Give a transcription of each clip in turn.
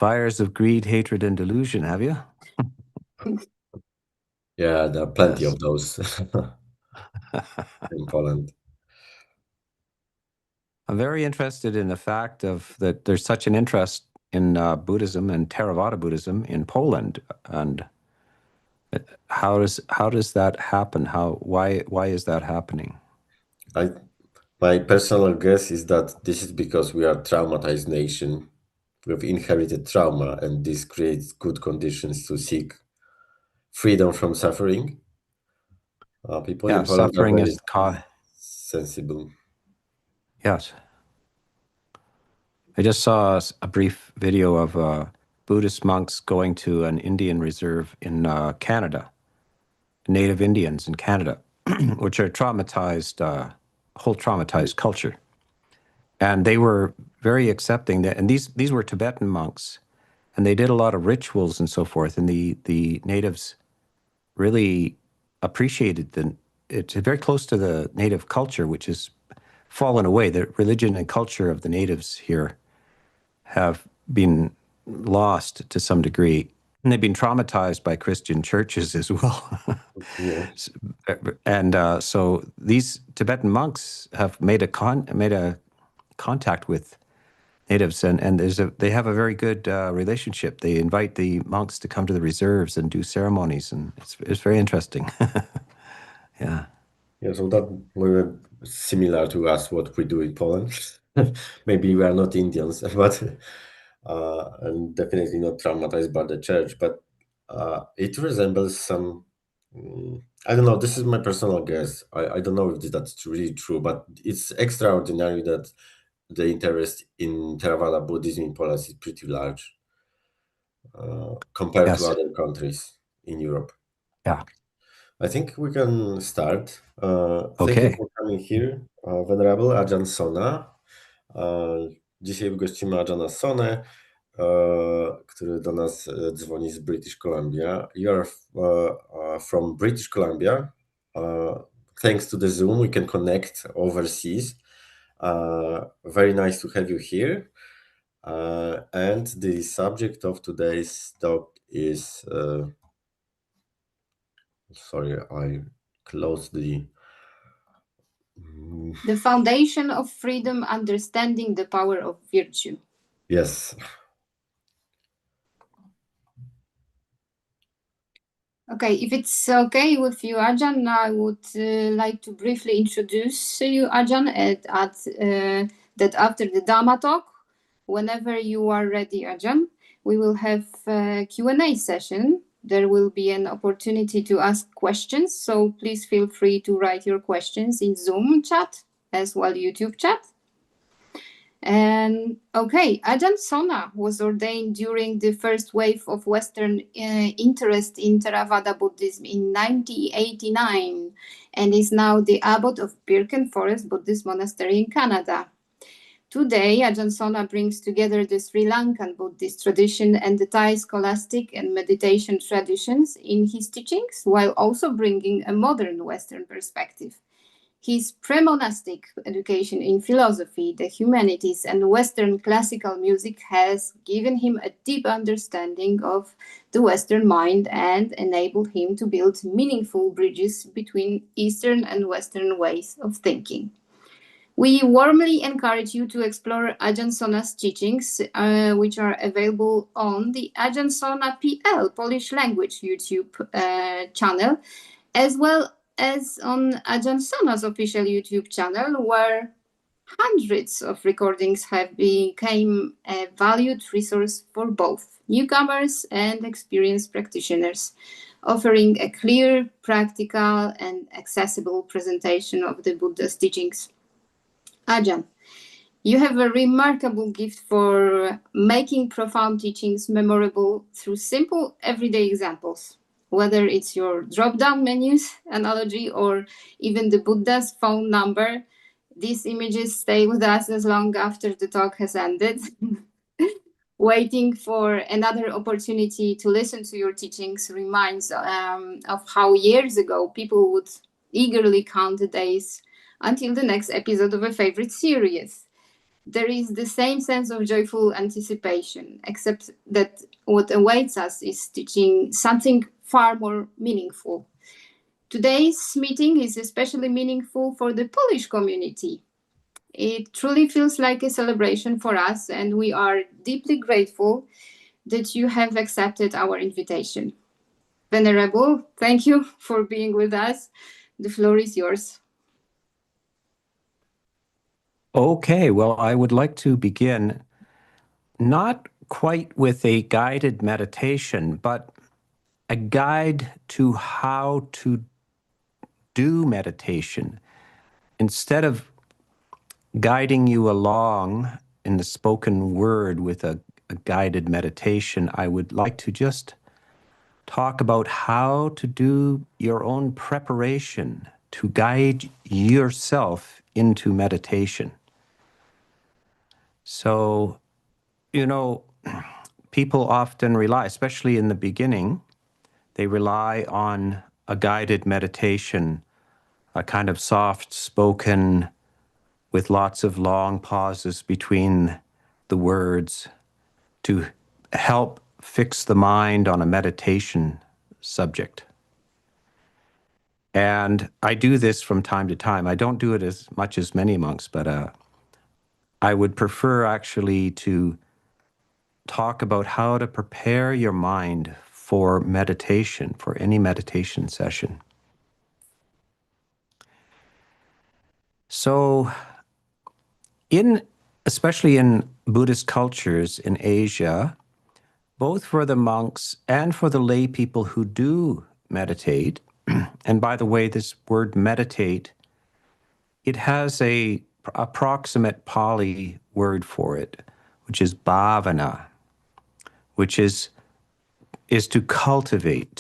fires of greed, hatred, and delusion, have you? Yeah, there are plenty Yes. of those in Poland. I'm very interested in the fact of that there's such an interest in Buddhism and Theravada Buddhism in Poland, and how does that happen? Why is that happening? My personal guess is that this is because we are a traumatized nation. We've inherited trauma, and this creates good conditions to seek freedom from suffering. People in Poland are Suffering very is cause. sensible. Yes. I just saw a brief video of Buddhist monks going to an Indian reserve in Canada, Native Indians in Canada, which are traumatized, whole traumatized culture. And they were very accepting that, and these were Tibetan monks, and they did a lot of rituals and so forth, and the natives really appreciated it's very close to the native culture, which has fallen away. The religion and culture of the natives here have been lost to some degree, and they've been traumatized by Christian churches as well. Yeah. And so these Tibetan monks have made a contact with natives, and they have a very good relationship. They invite the monks to come to the reserves and do ceremonies, and it's very interesting. Yeah. Yeah, so that were similar to us, what we do in Poland. Maybe we are not Indians, but and definitely not traumatized by the church, but it resembles some. I don't know. This is my personal guess. I don't know if that's really true, but it's extraordinary that the interest in Theravada Buddhism in Poland is pretty large compared to Yes. other countries in Europe. Yeah. I think we can start. Thank you Okay. for coming here, Venerable Ajahn Sona. Dzisiaj gościmy Ajahna Sonę, który do nas dzwoni z British Columbia. You are from British Columbia. Thanks to the Zoom, we can connect overseas. Very nice to have you here. And the subject of today's talk is... sorry, I closed the... The foundation of freedom, understanding the power of virtue. Yes. Okay, if it's okay with you, Ajahn, I would like to briefly introduce you, Ajahn, that after the Dharma talk, whenever you are ready, Ajahn, we will have a Q&A session. There will be an opportunity to ask questions, so please feel free to write your questions in Zoom chat as well YouTube chat. And okay, Ajahn Sona was ordained during the first wave of Western interest in Theravada Buddhism in 1989 and is now the abbot of Birken Forest Buddhist Monastery in Canada. Today, Ajahn Sona brings together the Sri Lankan Buddhist tradition and the Thai scholastic and meditation traditions in his teachings, while also bringing a modern Western perspective. His pre-monastic education in philosophy, the humanities, and Western classical music has given him a deep understanding of the Western mind and enabled him to build meaningful bridges between Eastern and Western ways of thinking. We warmly encourage you to explore Ajahn Sona's teachings, which are available on the Ajahn Sona PL Polish language YouTube channel, as well as on Ajahn Sona's official YouTube channel, where hundreds of recordings have become a valued resource for both newcomers and experienced practitioners, offering a clear, practical, and accessible presentation of the Buddha's teachings. Ajahn, you have a remarkable gift for making profound teachings memorable through simple, everyday examples. Whether it's your drop-down menus analogy or even the Buddha's phone number, these images stay with us as long after the talk has ended. Waiting for another opportunity to listen to your teachings reminds of how years ago people would eagerly count the days until the next episode of a favorite series. there is the same sense of joyful anticipation, except that what awaits us is teaching something far more meaningful. Today's meeting is especially meaningful for the Polish community. It truly feels like a celebration for us, and we are deeply grateful that you have accepted our invitation. Venerable, thank you for being with us. The floor is yours. Okay, well, I would like to begin not quite with a guided meditation, but a guide to how to do meditation. Instead of guiding you along in the spoken word with a guided meditation, I would like to just talk about how to do your own preparation to guide yourself into meditation. So, people often rely, especially in the beginning, they rely on a guided meditation, a kind of soft-spoken with lots of long pauses between the words to help fix the mind on a meditation subject. And I do this from time to time. I don't do it as much as many monks, but I would prefer actually to talk about how to prepare your mind for meditation, for any meditation session. So, especially in Buddhist cultures in Asia, both for the monks and for the lay people who do meditate, and by the way, this word meditate, it has a approximate Pali word for it, which is bhavana, which is to cultivate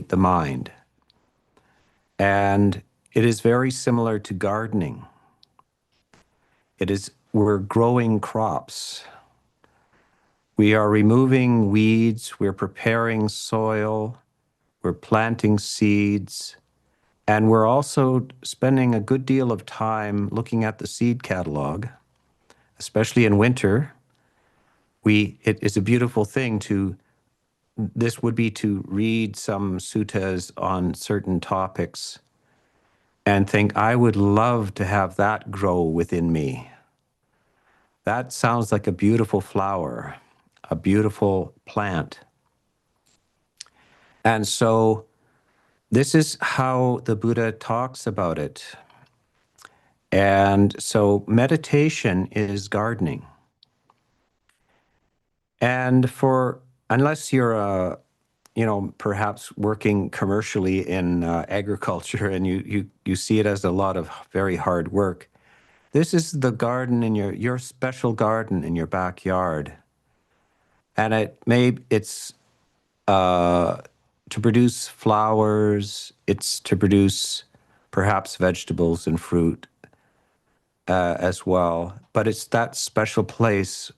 the mind. And it is very similar to gardening. We're growing crops. We are removing weeds, we're preparing soil, we're planting seeds, and we're also spending a good deal of time looking at the seed catalog, especially in winter. It is a beautiful thing this would be to read some suttas on certain topics and think, I would love to have that grow within me. That sounds like a beautiful flower, a beautiful plant. And so this is how the Buddha talks about it. And so meditation is gardening. And unless you're perhaps working commercially in agriculture and you see it as a lot of very hard work, this is the garden in your special garden in your backyard. And it's to produce flowers, it's to produce perhaps vegetables and fruit as well. But it's that special place.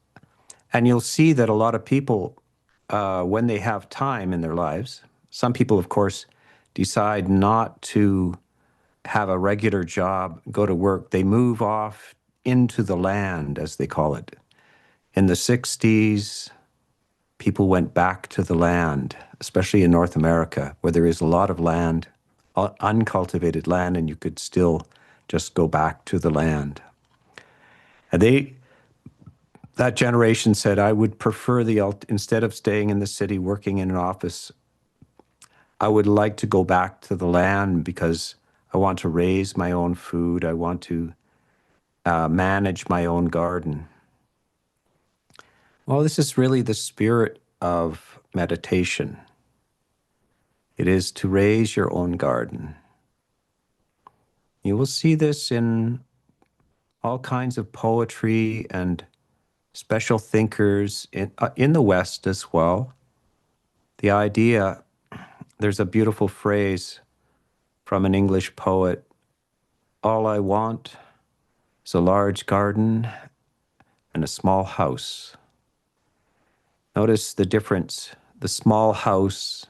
And you'll see that a lot of people, when they have time in their lives, some people, of course, decide not to have a regular job, go to work. They move off into the land, as they call it. In the 60s, people went back to the land, especially in North America, where there is a lot of land, uncultivated land, and you could still just go back to the land. And that generation said, I would prefer instead of staying in the city, working in an office, I would like to go back to the land because I want to raise my own food. I want to manage my own garden. Well, this is really the spirit of meditation. It is to raise your own garden. You will see this in all kinds of poetry and special thinkers in the West as well. The idea, there's a beautiful phrase from an English poet, all I want is a large garden and a small house. Notice the difference. The small house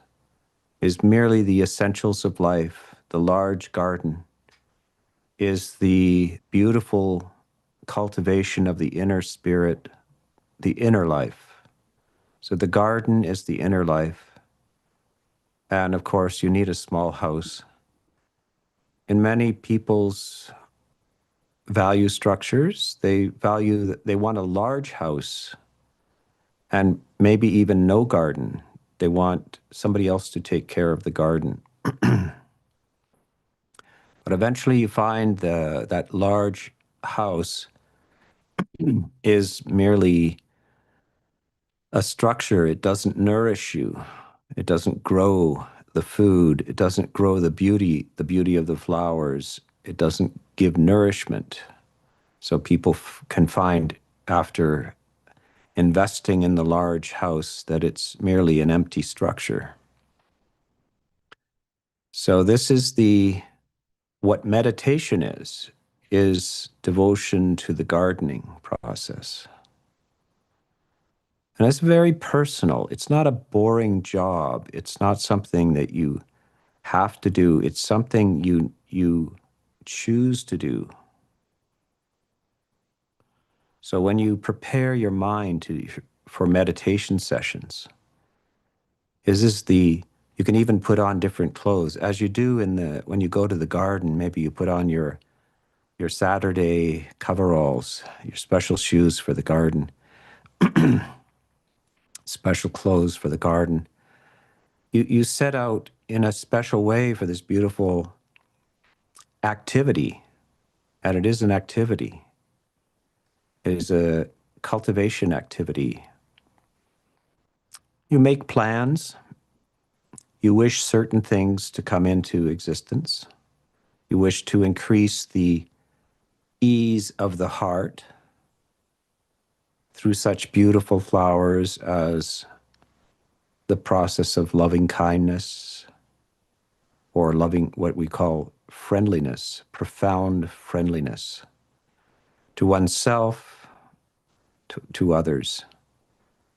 is merely the essentials of life. The large garden is the beautiful cultivation of the inner spirit, the inner life. So the garden is the inner life. And of course, you need a small house. In many people's value structures, they want a large house and maybe even no garden. They want somebody else to take care of the garden. But eventually you find that large house is merely a structure. It doesn't nourish you. It doesn't grow the food. It doesn't grow the beauty of the flowers. It doesn't give nourishment. So people can find, after investing in the large house, that it's merely an empty structure. So this is what meditation is devotion to the gardening process. And it's very personal. It's not a boring job. It's not something that you have to do. It's something you choose to do. So when you prepare your mind for meditation sessions, you can even put on different clothes, as you do when you go to the garden. Maybe you put on your Saturday coveralls, your special shoes for the garden, special clothes for the garden. You set out in a special way for this beautiful activity, and it is an activity. It is a cultivation activity. You make plans. You wish certain things to come into existence. You wish to increase the ease of the heart through such beautiful flowers as the process of loving kindness, or loving, what we call friendliness, profound friendliness to oneself, to others.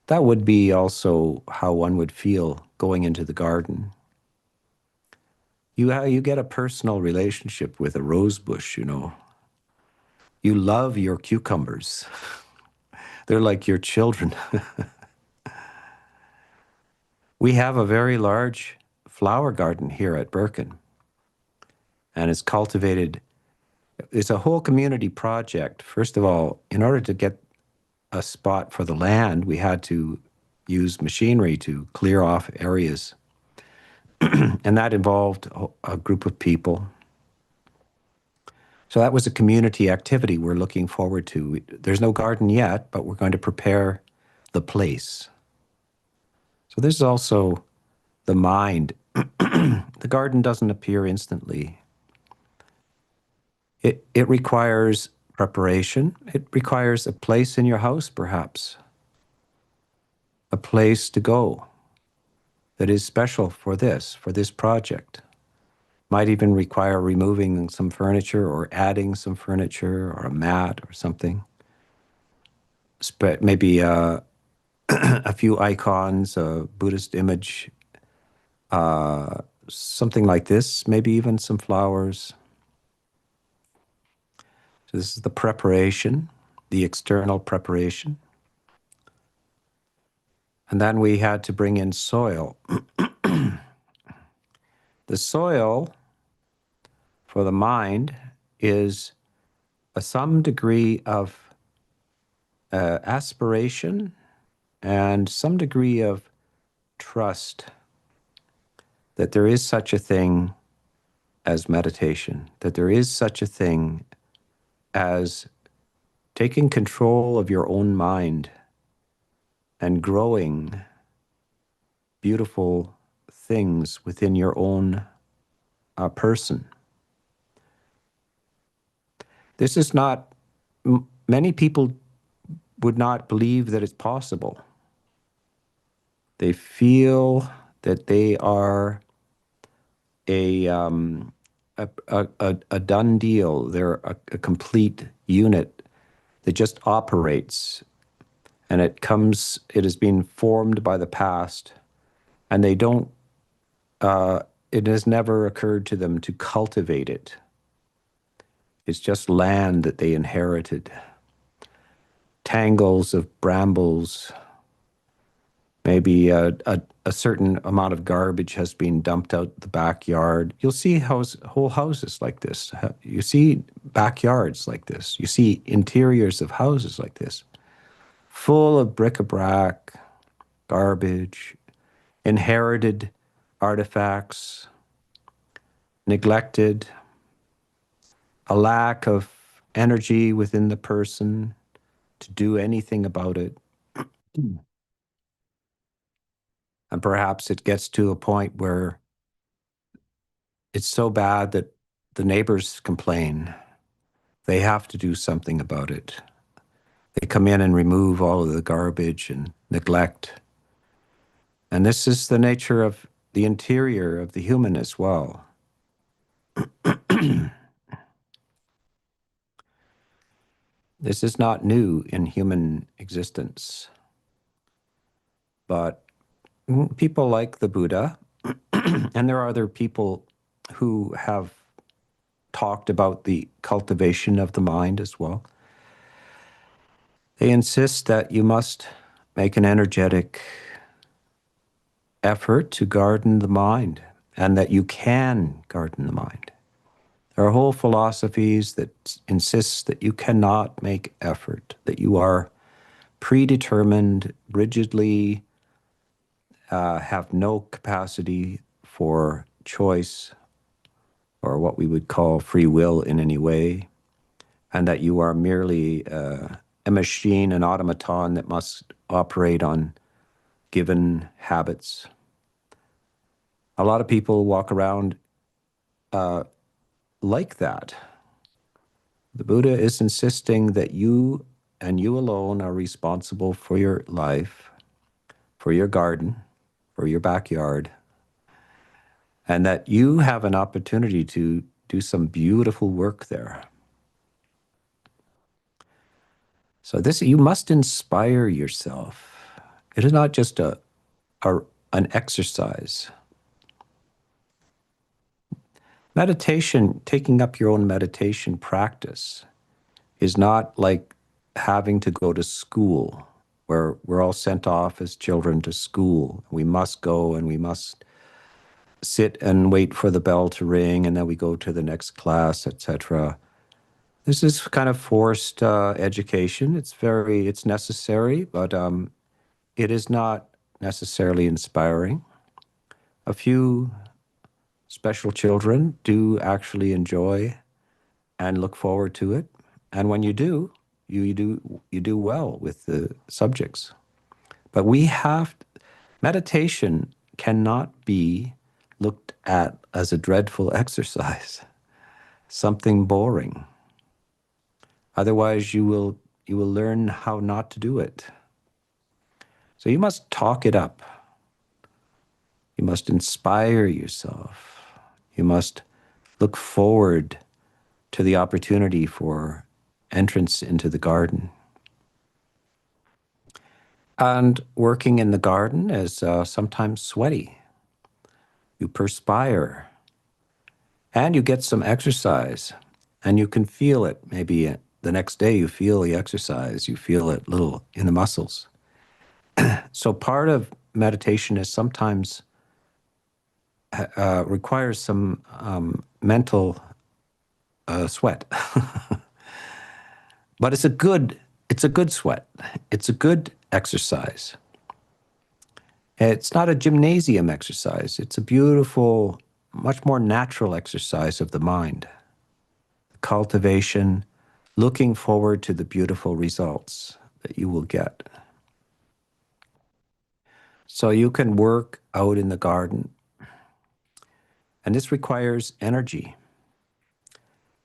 That would be also how one would feel going into the garden. You get a personal relationship with a rose bush, you know. You love your cucumbers. They're like your children. We have a very large flower garden here at Birken, and it's cultivated. It's a whole community project. First of all, in order to get a spot for the land, we had to use machinery to clear off areas. And that involved a group of people. So that was a community activity we're looking forward to. There's no garden yet, but we're going to prepare the place. So this is also the mind. The garden doesn't appear instantly. It requires preparation. It requires a place in your house, perhaps. A place to go that is special for this project. Might even require removing some furniture or adding some furniture or a mat or something. Maybe a few icons, a Buddhist image, something like this, maybe even some flowers. So this is the preparation, the external preparation. And then we had to bring in soil. The soil for the mind is some degree of aspiration and some degree of trust that there is such a thing as meditation, that there is such a thing as taking control of your own mind and growing beautiful things within your own person. This is not, many people would not believe that it's possible. They feel that they are a done deal. They're a complete unit that just operates, and it has been formed by the past, and they don't, it has never occurred to them to cultivate it. It's just land that they inherited. tangles of brambles. Maybe a certain amount of garbage has been dumped out the backyard. You'll see whole houses like this. You see backyards like this. You see interiors of houses like this, full of bric-a-brac, garbage, inherited artifacts, neglected, a lack of energy within the person to do anything about it. And perhaps it gets to a point where it's so bad that the neighbors complain. They have to do something about it. They come in and remove all of the garbage and neglect. And this is the nature of the interior of the human as well. This is not new in human existence. But people like the Buddha, and there are other people who have talked about the cultivation of the mind as well. They insist that you must make an energetic effort to garden the mind, and that you can garden the mind. There are whole philosophies that insist that you cannot make effort, that you are predetermined, rigidly have no capacity for choice or what we would call free will in any way, and that you are merely a machine, an automaton that must operate on given habits. A lot of people walk around like that. The Buddha is insisting that you and you alone are responsible for your life, for your garden, for your backyard, and that you have an opportunity to do some beautiful work there. So this, you must inspire yourself. It is not just an exercise. Meditation, taking up your own meditation practice, is not like having to go to school, where we're all sent off as children to school. We must go and we must sit and wait for the bell to ring, and then we go to the next class, etc. This is kind of forced education. It's necessary, but it is not necessarily inspiring. A few special children do actually enjoy and look forward to it, and when you do, you do well with the subjects. But meditation cannot be looked at as a dreadful exercise, something boring. Otherwise, you will learn how not to do it. So you must talk it up. You must inspire yourself. You must look forward to the opportunity for entrance into the garden. And working in the garden is sometimes sweaty. You perspire, and you get some exercise, and you can feel it. Maybe the next day you feel the exercise, you feel it little in the muscles. So part of meditation is sometimes requires some mental sweat. But it's a good sweat. It's a good exercise. It's not a gymnasium exercise. It's a beautiful, much more natural exercise of the mind. Cultivation, looking forward to the beautiful results that you will get. So you can work out in the garden, and this requires energy.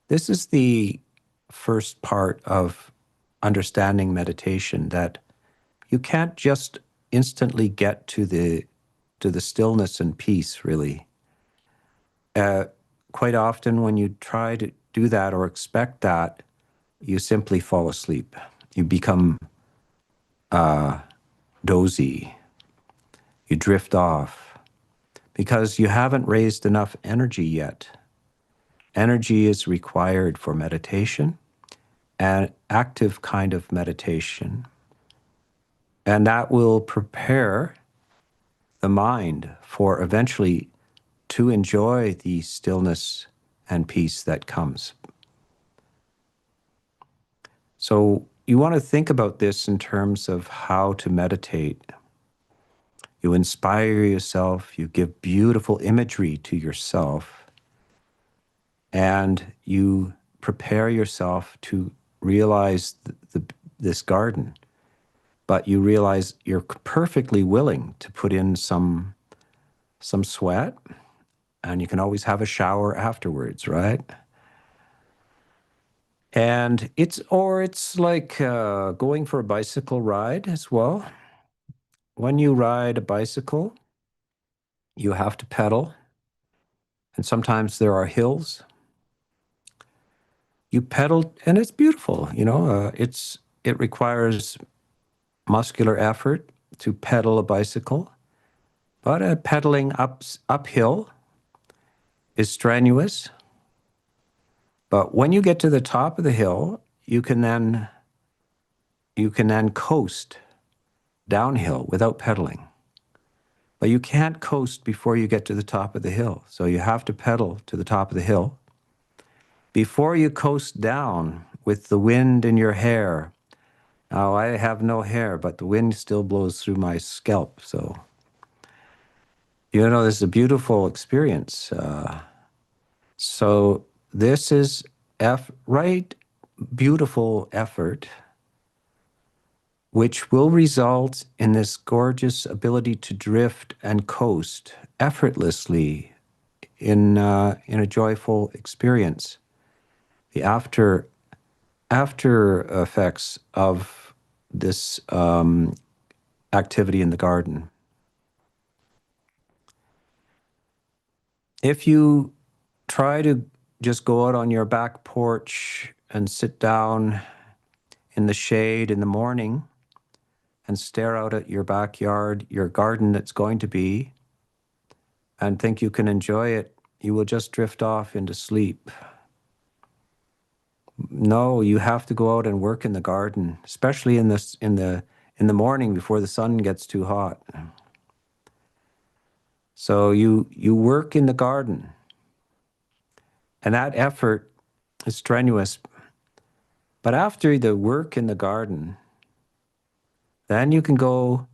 This is the first part of understanding meditation, that you can't just instantly get to the stillness and peace, really. Quite often when you try to do that or expect that, you simply fall asleep. You become dozy. You drift off because you haven't raised enough energy yet. Energy is required for meditation, an active kind of meditation. And that will prepare the mind for eventually to enjoy the stillness and peace that comes. So you want to think about this in terms of how to meditate. You inspire yourself, you give beautiful imagery to yourself, and you prepare yourself to realize this garden. But you realize you're perfectly willing to put in some sweat, and you can always have a shower afterwards, right? And it's like going for a bicycle ride as well. When you ride a bicycle, you have to pedal, and sometimes there are hills. You pedal, and it's beautiful, it requires muscular effort to pedal a bicycle, but pedaling uphill is strenuous. But when you get to the top of the hill, you can then coast downhill without pedaling. But you can't coast before you get to the top of the hill. So you have to pedal to the top of the hill. Before you coast down with the wind in your hair. Now, I have no hair, but the wind still blows through my scalp. So, this is a beautiful experience. So this is beautiful effort, which will result in this gorgeous ability to drift and coast effortlessly in a joyful experience. The after effects of this activity in the garden. If you try to just go out on your back porch and sit down in the shade in the morning and stare out at your backyard, your garden that's going to be, and think you can enjoy it, you will just drift off into sleep. No, you have to go out and work in the garden, especially in the morning before the sun gets too hot. So you work in the garden, and that effort is strenuous. But after the work in the garden, then you can go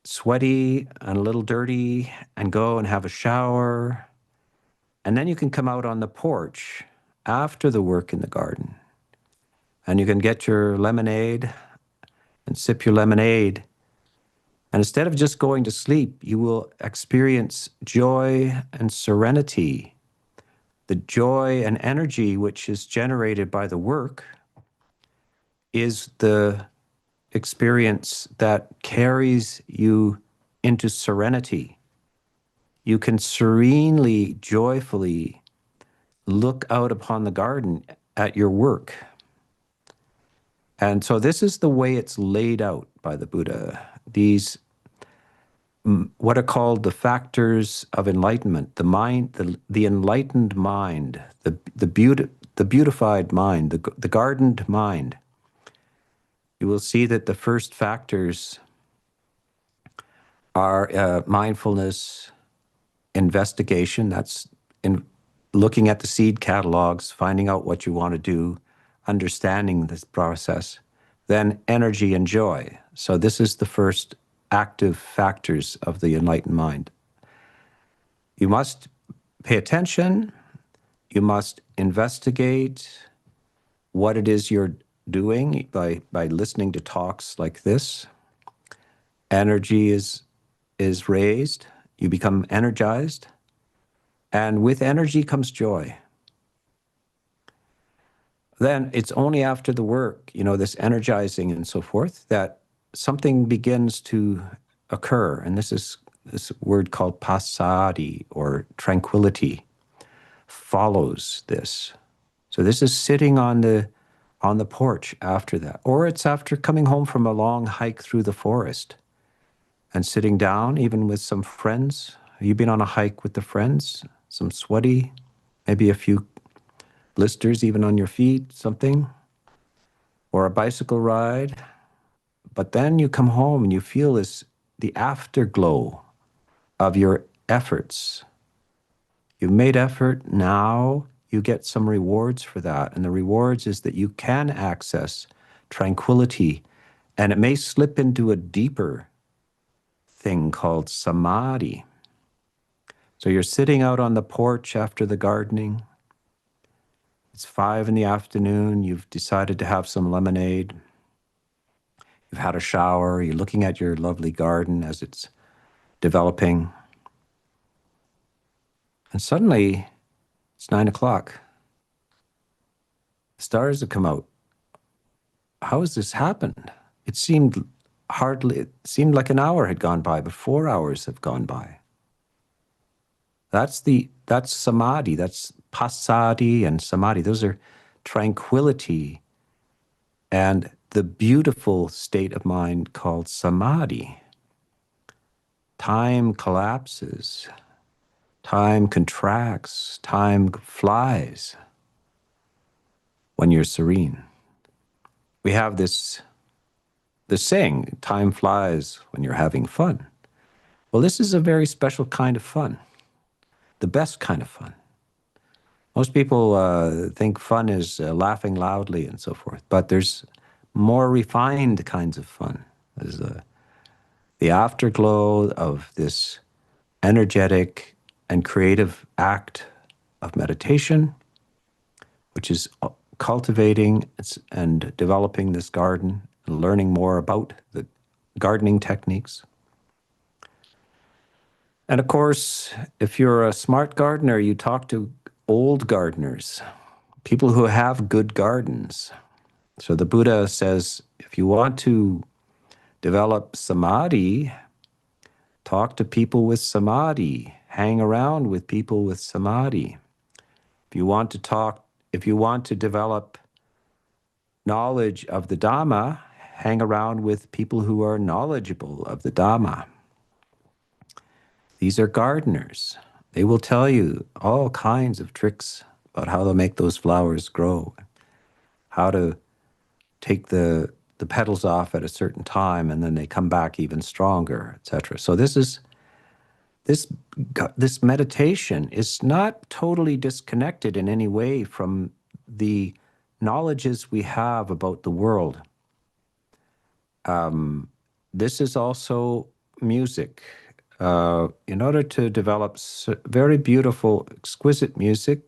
sweaty and a little dirty and go and have a shower, and then you can come out on the porch after the work in the garden, and you can get your lemonade and sip your lemonade. And instead of just going to sleep, you will experience joy and serenity. The joy and energy which is generated by the work is the experience that carries you into serenity. You can serenely, joyfully look out upon the garden at your work. And so this is the way it's laid out by the Buddha. These, what are called the factors of enlightenment, the mind, the enlightened mind, the beautified mind, the gardened mind. You will see that the first factors are mindfulness, investigation, that's in looking at the seed catalogs, finding out what you want to do, understanding this process, then energy and joy. So this is the first active factors of the enlightened mind. You must pay attention, you must investigate what it is you're doing by listening to talks like this. Energy is raised, you become energized, and with energy comes joy. Then it's only after the work, this energizing and so forth, that something begins to occur. And this is this word called passaddhi, or tranquility, follows this. So this is sitting on the porch after that. Or it's after coming home from a long hike through the forest and sitting down, even with some friends. Have you been on a hike with the friends? Some sweaty, maybe a few blisters even on your feet, something. or a bicycle ride, but then you come home and you feel the afterglow of your efforts. You made effort, now you get some rewards for that. And the rewards is that you can access tranquility, and it may slip into a deeper thing called samadhi. So you're sitting out on the porch after the gardening. It's 5 PM. You've decided to have some lemonade. You've had a shower. You're looking at your lovely garden as it's developing. And suddenly, it's 9 o'clock. Stars have come out. How has this happened? It seemed like an hour had gone by, but 4 hours have gone by. That's samadhi, that's passaddhi and samadhi. Those are tranquility and the beautiful state of mind called samadhi. Time collapses, time contracts, time flies when you're serene. We have this saying, time flies when you're having fun. Well, this is a very special kind of fun, the best kind of fun. Most people think fun is laughing loudly and so forth, but there's more refined kinds of fun. There's the afterglow of this energetic and creative act of meditation, which is cultivating and developing this garden and learning more about the gardening techniques. And of course, if you're a smart gardener, you talk to old gardeners, people who have good gardens. So the Buddha says, if you want to develop samadhi, talk to people with samadhi, hang around with people with samadhi. If you want to develop knowledge of the Dhamma, hang around with people who are knowledgeable of the Dhamma. These are gardeners. They will tell you all kinds of tricks about how to make those flowers grow, how to take the petals off at a certain time and then they come back even stronger, etc. So this meditation is not totally disconnected in any way from the knowledges we have about the world. This is also music. In order to develop very beautiful, exquisite music,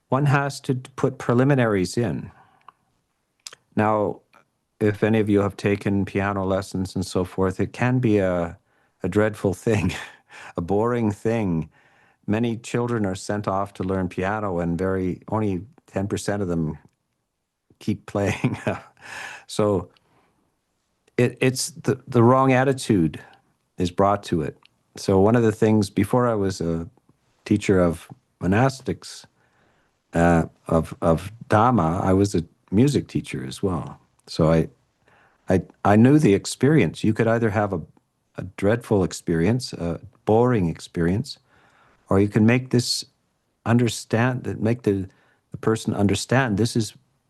one has to put preliminaries in. Now, if any of you have taken piano lessons and so forth, it can be a dreadful thing, a boring thing. Many children are sent off to learn piano and only 10% of them keep playing. So it's the wrong attitude is brought to it. So one of the things, before I was a teacher of monastics, of Dhamma, I was a music teacher as well. So I knew the experience. You could either have a dreadful experience, a boring experience, or you can make this make the person understand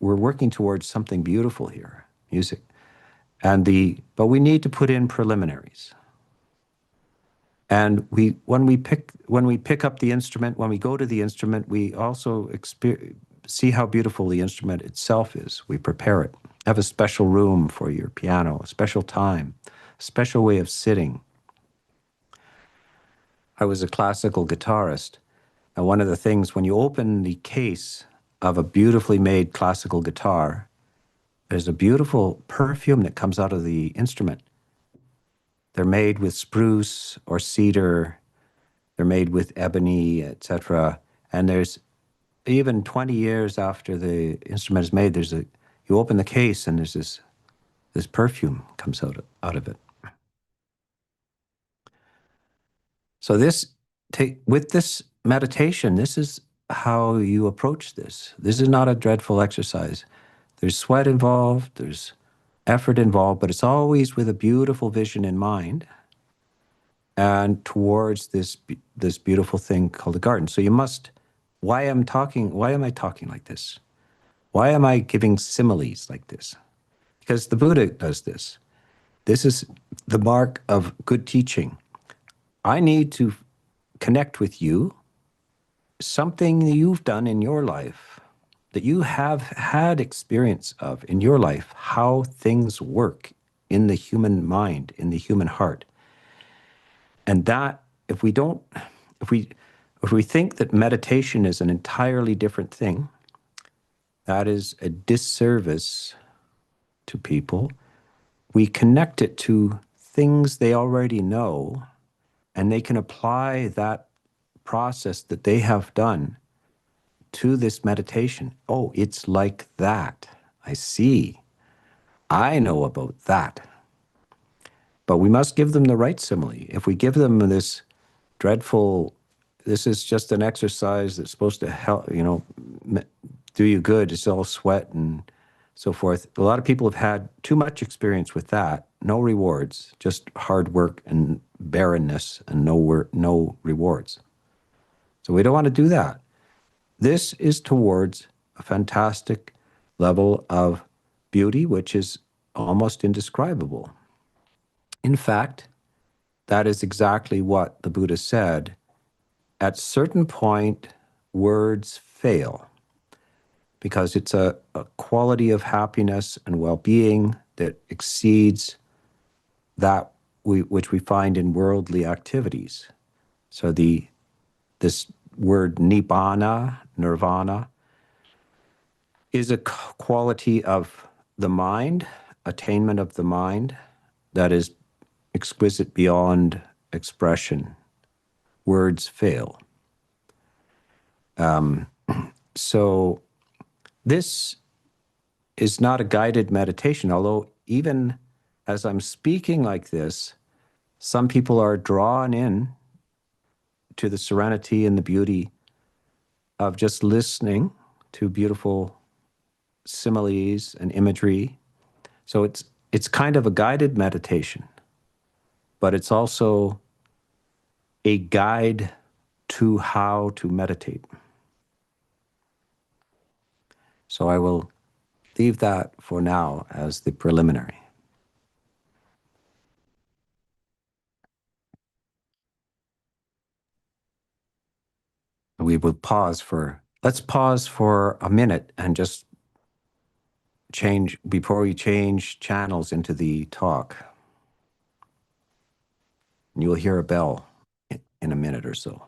we're working towards something beautiful here, music. But we need to put in preliminaries. And when we pick up the instrument, when we go to the instrument, we also see how beautiful the instrument itself is. We prepare it. Have a special room for your piano, a special time, a special way of sitting. I was a classical guitarist, and one of the things, when you open the case of a beautifully made classical guitar, there's a beautiful perfume that comes out of the instrument. They're made with spruce or cedar. They're made with ebony, etc. And there's even 20 years after the instrument is made, you open the case and there's this perfume comes out of it. So with this meditation, this is how you approach this. This is not a dreadful exercise. There's sweat involved, there's effort involved, but it's always with a beautiful vision in mind and towards this beautiful thing called a garden. So you must, why am I talking like this? Why am I giving similes like this? Because the Buddha does this. This is the mark of good teaching. I need to connect with you, something that you've done in your life, that you have had experience of in your life, how things work in the human mind, in the human heart. And that, if we think that meditation is an entirely different thing, that is a disservice to people. We connect it to things they already know, and they can apply that process that they have done to this meditation. Oh, it's like that. I see. I know about that. But we must give them the right simile. If we give them this dreadful, this is just an exercise that's supposed to help, do you good, it's all sweat and so forth. A lot of people have had too much experience with that. No rewards, just hard work and barrenness and no rewards. So we don't want to do that. This is towards a fantastic level of beauty, which is almost indescribable. In fact, that is exactly what the Buddha said. At certain point, words fail, because it's a quality of happiness and well-being that exceeds that which we find in worldly activities. So this word nibbana, nirvana, is a quality of the mind, attainment of the mind, that is exquisite beyond expression. Words fail. So this is not a guided meditation, although even as I'm speaking like this, some people are drawn in to the serenity and the beauty of just listening to beautiful similes and imagery. So it's kind of a guided meditation, but it's also a guide to how to meditate. So I will leave that for now as the preliminary. We will let's pause for a minute and just change, before we change channels into the talk. And you'll hear a bell in a minute or so.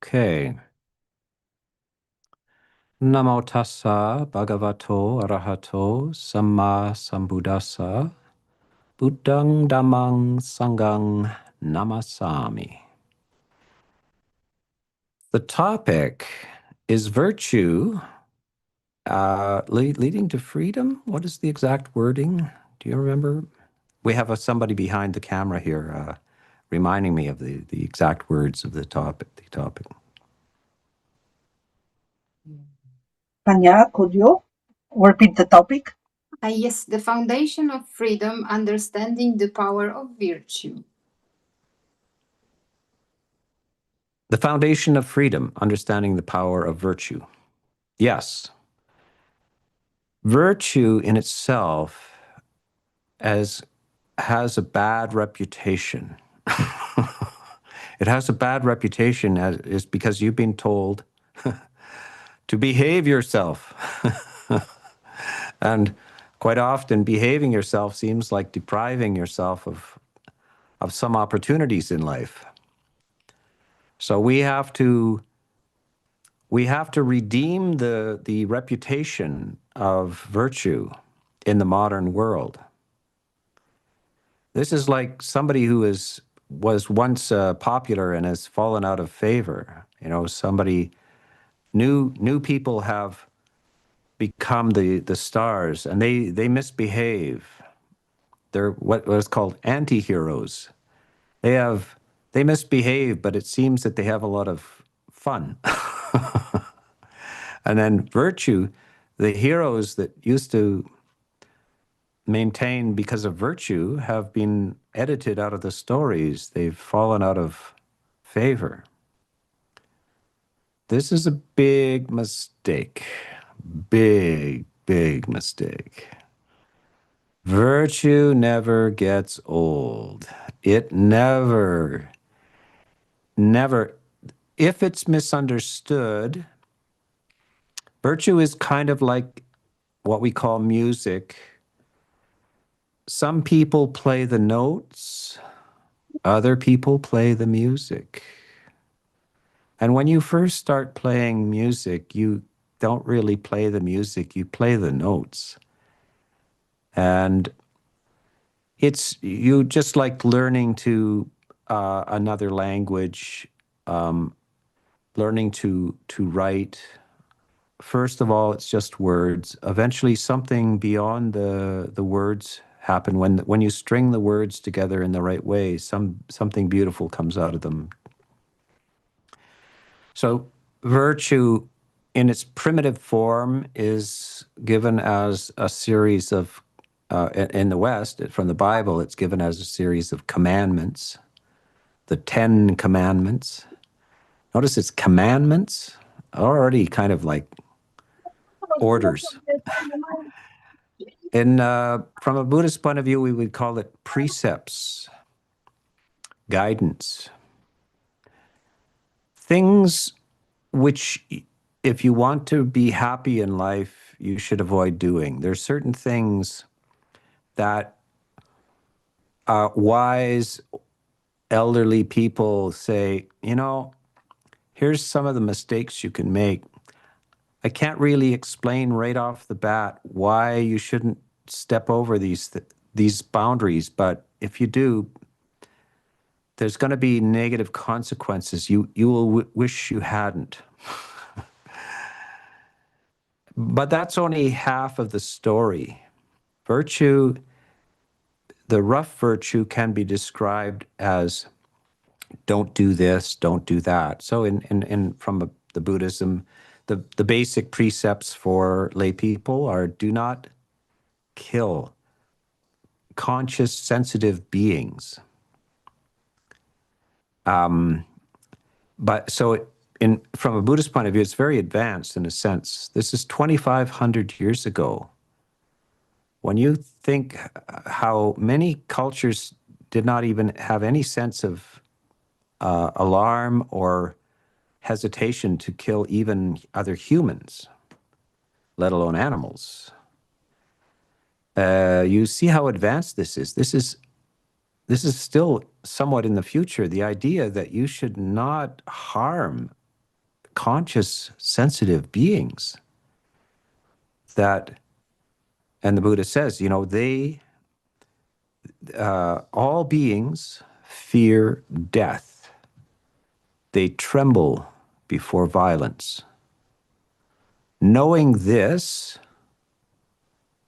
Okay. Namo tassa bhagavato arahato samma sambuddhassa buddhang dhammang sanghang namasami. The topic is virtue leading to freedom. What is the exact wording? Do you remember? We have somebody behind the camera here reminding me of the exact words of the topic. Panya, could you repeat the topic? Yes, the foundation of freedom, understanding the power of virtue. The foundation of freedom, understanding the power of virtue. Yes. Virtue in itself has a bad reputation. It has a bad reputation is because you've been told to behave yourself. And quite often behaving yourself seems like depriving yourself of some opportunities in life. So we have to we have to redeem the reputation of virtue in the modern world. This is like somebody who was once popular and has fallen out of favor. You know, somebody new people have become the stars, and they misbehave. They're what is called anti-heroes. They misbehave, but it seems that they have a lot of fun. And then virtue, the heroes that used to maintain because of virtue have been edited out of the stories. They've fallen out of favor. This is a big mistake. Big, big mistake. Virtue never gets old. It never, if it's misunderstood, virtue is kind of like what we call music. Some people play the notes, other people play the music. And when you first start playing music, you don't really play the music, you play the notes. And it's you just like learning to another language, learning to write. First of all, it's just words. Eventually, something beyond the words happen when you string the words together in the right way. Something beautiful comes out of them. So, virtue, in its primitive form, is given as a series of. In the West, from the Bible, it's given as a series of commandments, the 10 commandments. Notice it's commandments, already kind of like orders. From a Buddhist point of view, we would call it precepts, guidance. Things which, if you want to be happy in life, you should avoid doing. There's certain things that wise elderly people say, you know, here's some of the mistakes you can make. I can't really explain right off the bat why you shouldn't step over these boundaries, but if you do, there's going to be negative consequences. You will wish you hadn't. But that's only half of the story. Virtue, the rough virtue, can be described as don't do this, don't do that. So from the Buddhism, the basic precepts for lay people are do not kill conscious, sensitive beings. But so from a Buddhist point of view, it's very advanced in a sense. This is 2,500 years ago. When you think how many cultures did not even have any sense of alarm or hesitation to kill even other humans, let alone animals, you see how advanced this is. This is still somewhat in the future. The idea that you should not harm conscious, sensitive beings. And the Buddha says, you know, all beings fear death. They tremble before violence. Knowing this,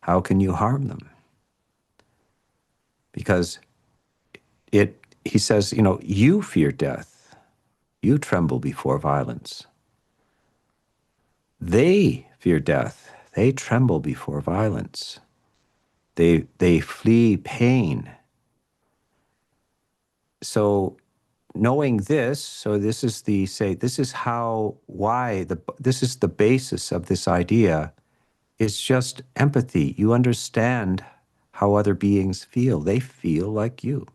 how can you harm them? Because he says, you know, you fear death. You tremble before violence. They fear death. They tremble before violence. They flee pain. So knowing this, so this is this is the basis of this idea. It's just empathy. You understand how other beings feel. They feel like you.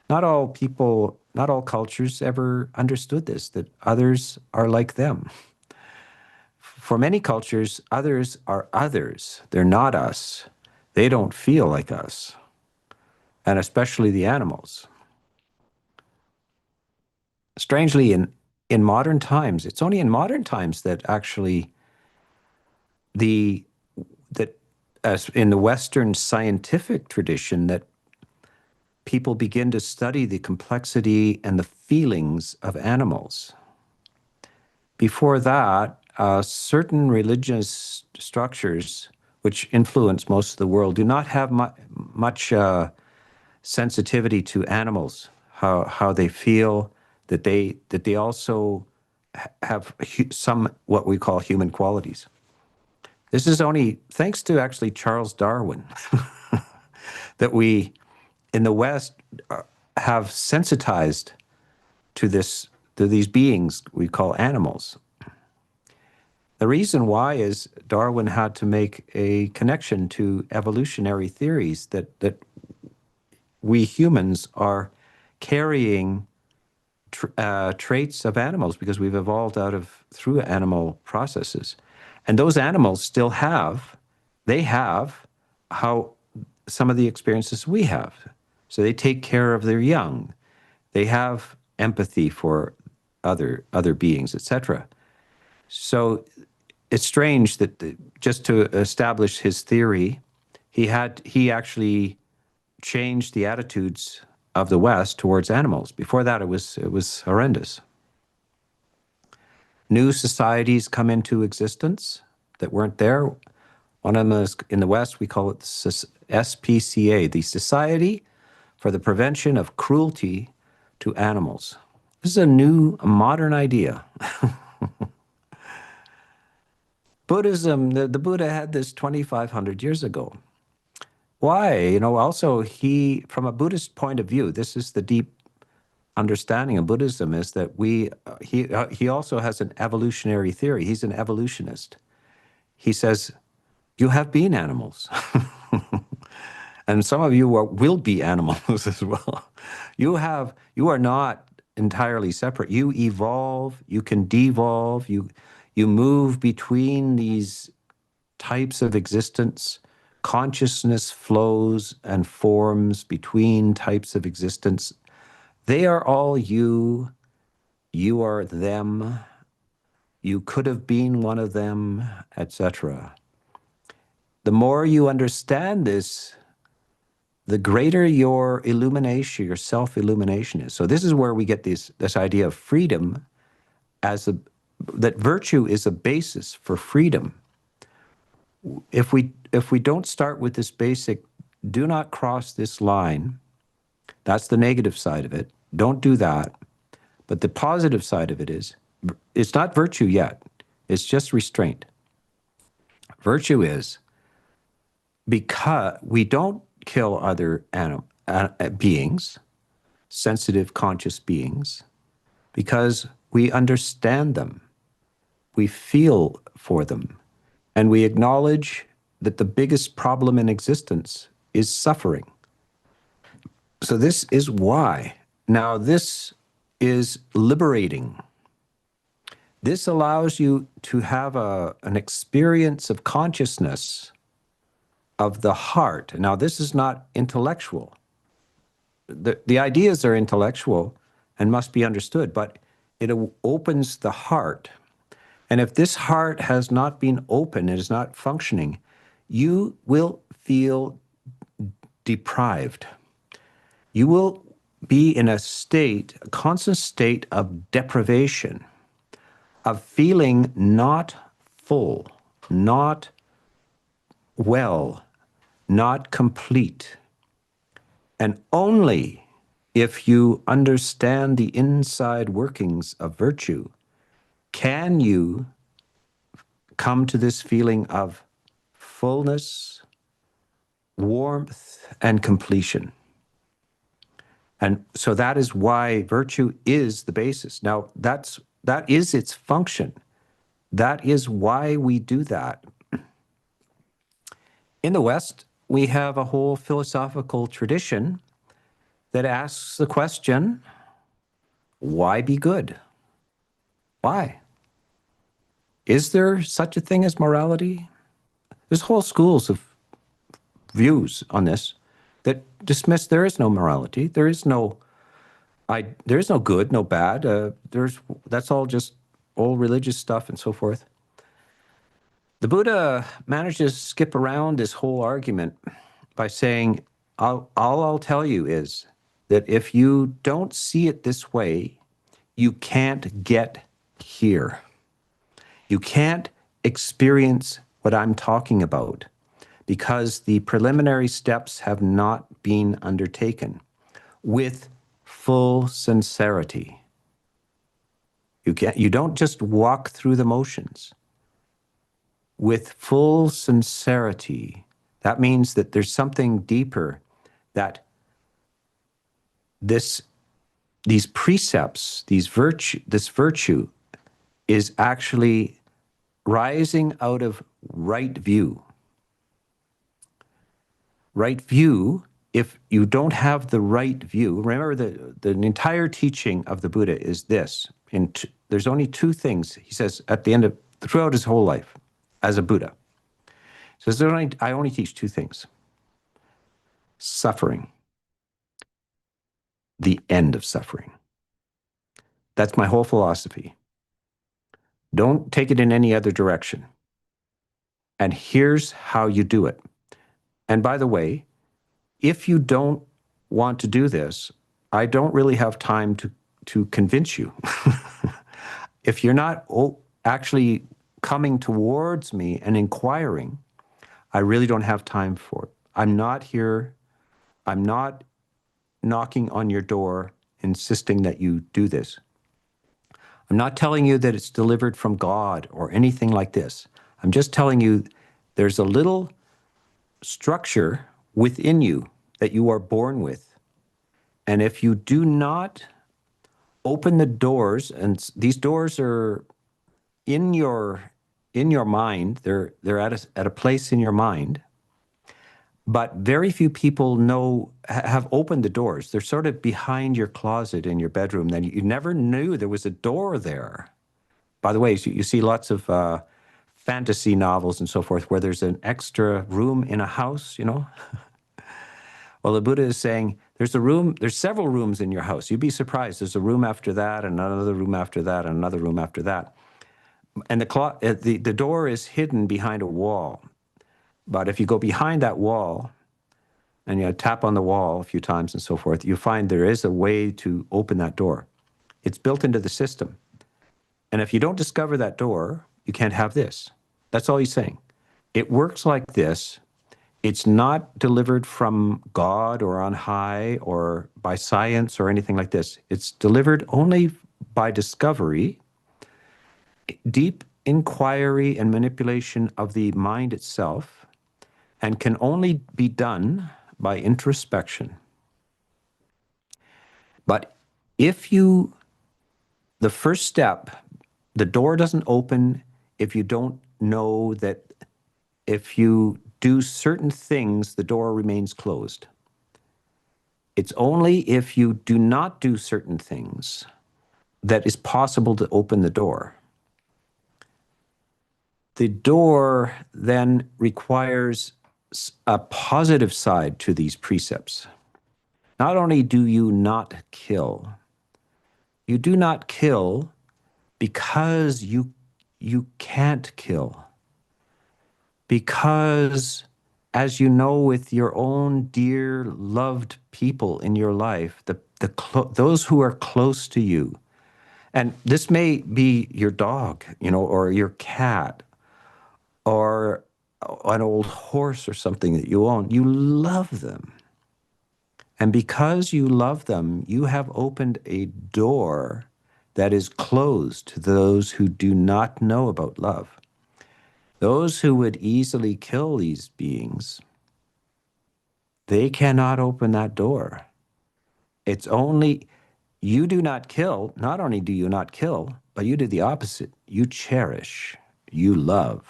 Not all people, not all cultures ever understood this, that others are like them. For many cultures, others are others. They're not us. They don't feel like us, and especially the animals. Strangely, in modern times, it's only in modern times that actually as in the Western scientific tradition, that people begin to study the complexity and the feelings of animals. Before that, certain religious structures which influence most of the world do not have much sensitivity to animals, how they feel, that they also have some what we call human qualities. This is only thanks to actually Charles Darwin that we in the West have sensitized to these beings we call animals. The reason why is Darwin had to make a connection to evolutionary theories that we humans are carrying traits of animals because we've evolved through animal processes. And those animals still have how some of the experiences we have. So they take care of their young. They have empathy for other beings, etc. So it's strange that just to establish his theory, he actually changed the attitudes of the West towards animals. Before that, it was horrendous. New societies come into existence that weren't there. One of them is in the West, we call it SPCA, the Society for the Prevention of Cruelty to Animals. This is a modern idea. Buddhism, the Buddha had this 2,500 years ago. Why? Also from a Buddhist point of view, this is the deep understanding of Buddhism, is that he also has an evolutionary theory. He's an evolutionist. He says, you have been animals. And some of you will be animals as well. You are not entirely separate. You evolve, you can devolve, you move between these types of existence. Consciousness flows and forms between types of existence. They are all you. You are them. You could have been one of them, etc. The more you understand this, the greater your illumination, your self-illumination is. So this is where we get this idea of freedom that virtue is a basis for freedom. If we don't start with this basic, do not cross this line, that's the negative side of it. Don't do that. But the positive side of it is, it's not virtue yet. It's just restraint. Virtue is because we don't kill other beings, sensitive, conscious beings, because we understand them. We feel for them. And we acknowledge that the biggest problem in existence is suffering. So this is why. Now, this is liberating. This allows you to have an experience of consciousness of the heart. Now, this is not intellectual. The ideas are intellectual and must be understood, but it opens the heart. And if this heart has not been open, it is not functioning, you will feel deprived. You will be in a constant state of deprivation, of feeling not full, not well, not complete. And only if you understand the inside workings of virtue can you come to this feeling of fullness, warmth, and completion. And so that is why virtue is the basis. Now, that is its function. That is why we do that. In the West, we have a whole philosophical tradition that asks the question, why be good? Why? Is there such a thing as morality? There's whole schools of views on this that dismiss there is no morality. There is no There is no good, no bad. That's all just old religious stuff and so forth. The Buddha manages to skip around this whole argument by saying, all I'll tell you is that if you don't see it this way, you can't get here. You can't experience what I'm talking about because the preliminary steps have not been undertaken with full sincerity. You don't just walk through the motions. With full sincerity, that means that there's something deeper, that these precepts, this virtue is actually rising out of right view. Right view, if you don't have the right view, remember the entire teaching of the Buddha is this. There's only two things, he says at the end of, throughout his whole life as a Buddha. He says, I only teach two things. Suffering. The end of suffering. That's my whole philosophy. Don't take it in any other direction. And here's how you do it. And by the way, if you don't want to do this, I don't really have time to convince you. If you're not actually coming towards me and inquiring, I really don't have time for it. I'm not here. I'm not knocking on your door, insisting that you do this. I'm not telling you that it's delivered from God or anything like this. I'm just telling you there's a little structure within you that you are born with. And if you do not open the doors, and these doors are in your mind, they're at a place in your mind, but very few people have opened the doors. They're sort of behind your closet in your bedroom. Then you never knew there was a door there. By the way, you see lots of fantasy novels and so forth where there's an extra room in a house, Well, the Buddha is saying there's several rooms in your house. You'd be surprised. There's a room after that, and another room after that, and another room after that. And the door is hidden behind a wall. But if you go behind that wall and you tap on the wall a few times and so forth, you find there is a way to open that door. It's built into the system. And if you don't discover that door, you can't have this. That's all he's saying. It works like this. It's not delivered from God or on high or by science or anything like this. It's delivered only by discovery, deep inquiry and manipulation of the mind itself, and can only be done by introspection. But the first step, the door doesn't open if you don't know that if you do certain things, the door remains closed. It's only if you do not do certain things that it's possible to open the door. The door then requires a positive side to these precepts. Not only do you not kill, you do not kill because you can't kill. Because, as you know, with your own dear, loved people in your life, those who are close to you, and this may be your dog, or your cat, or an old horse or something that you own, you love them. And because you love them, you have opened a door that is closed to those who do not know about love. Those who would easily kill these beings, they cannot open that door. It's only, you do not kill, not only do you not kill, but you do the opposite. You cherish, you love,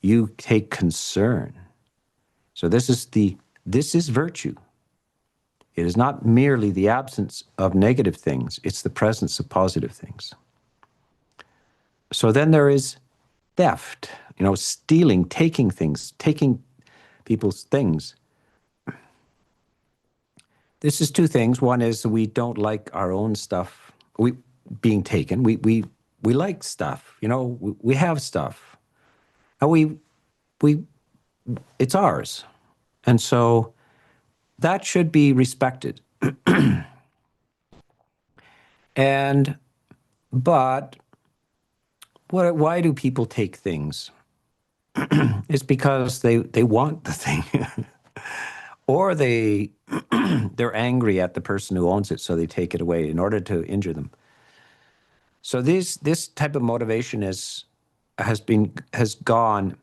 you take concern. So this is virtue. It is not merely the absence of negative things, it's the presence of positive things. So then there is theft, stealing, taking things, taking people's things. this is two things. One is we don't like our own stuff. We being taken. We like stuff. You know, we have stuff, and it's ours, and so that should be respected. But why do people take things? It's because they want the thing, or they're angry at the person who owns it, so they take it away in order to injure them. So this type of motivation has gone.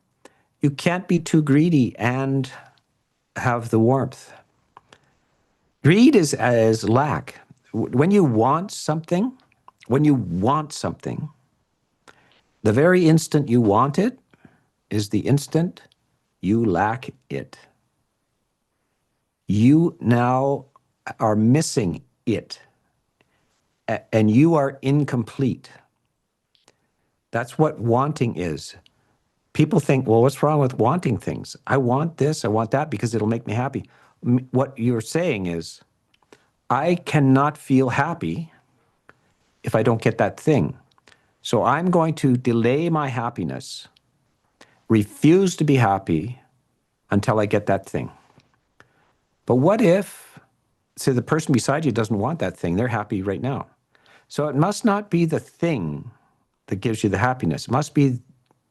You can't be too greedy and have the warmth. Greed is lack. When you want something, the very instant you want it is the instant you lack it. You now are missing it, and you are incomplete. That's what wanting is. People think, well, what's wrong with wanting things? I want this, I want that because it'll make me happy. What you're saying is, I cannot feel happy if I don't get that thing. So I'm going to delay my happiness, refuse to be happy until I get that thing. But what if, say, the person beside you doesn't want that thing, they're happy right now. So it must not be the thing that gives you the happiness. It must be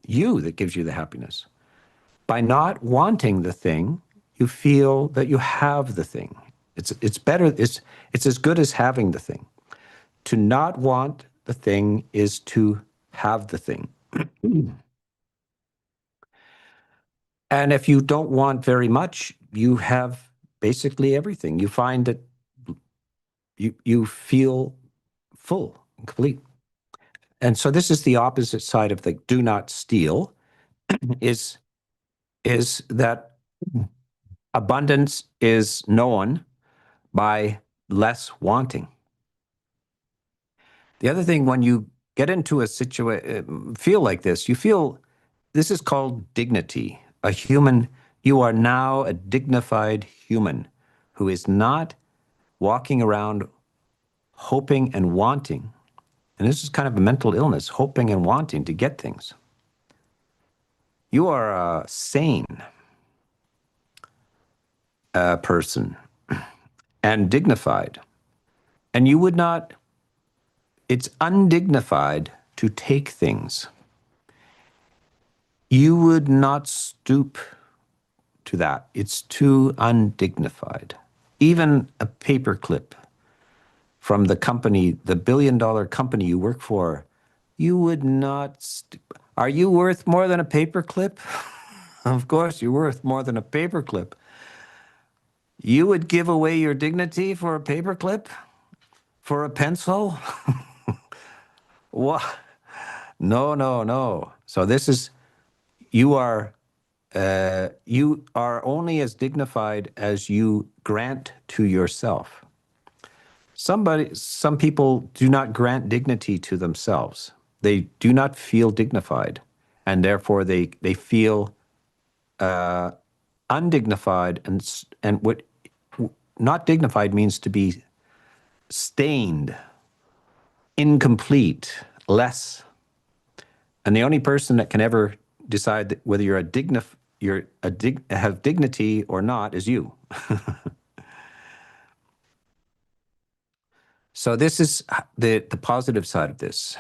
you that gives you the happiness. By not wanting the thing, you feel that you have the thing. It's better, it's as good as having the thing. To not want the thing is to have the thing. And if you don't want very much, you have basically everything. You find that you feel full and complete. And so this is the opposite side of the do not steal, is that abundance is known by less wanting. The other thing, when you get into a situation, feel like this, you feel, this is called dignity. A human, you are now a dignified human who is not walking around hoping and wanting. And this is kind of a mental illness, hoping and wanting to get things. You are a sane person and dignified. And you would not, it's undignified to take things. You would not stoop to that. It's too undignified. Even a paperclip from the company, the billion-dollar company you work for, you would not. Are you worth more than a paperclip? Of course, you're worth more than a paperclip. You would give away your dignity for a paperclip? For a pencil? What? No, no, no. So this is, you are only as dignified as you grant to yourself. Some people do not grant dignity to themselves. They do not feel dignified, and therefore they feel undignified, and what not dignified means to be stained, incomplete, less. And the only person that can ever decide that whether you're have dignity or not is you. So this is the positive side of this.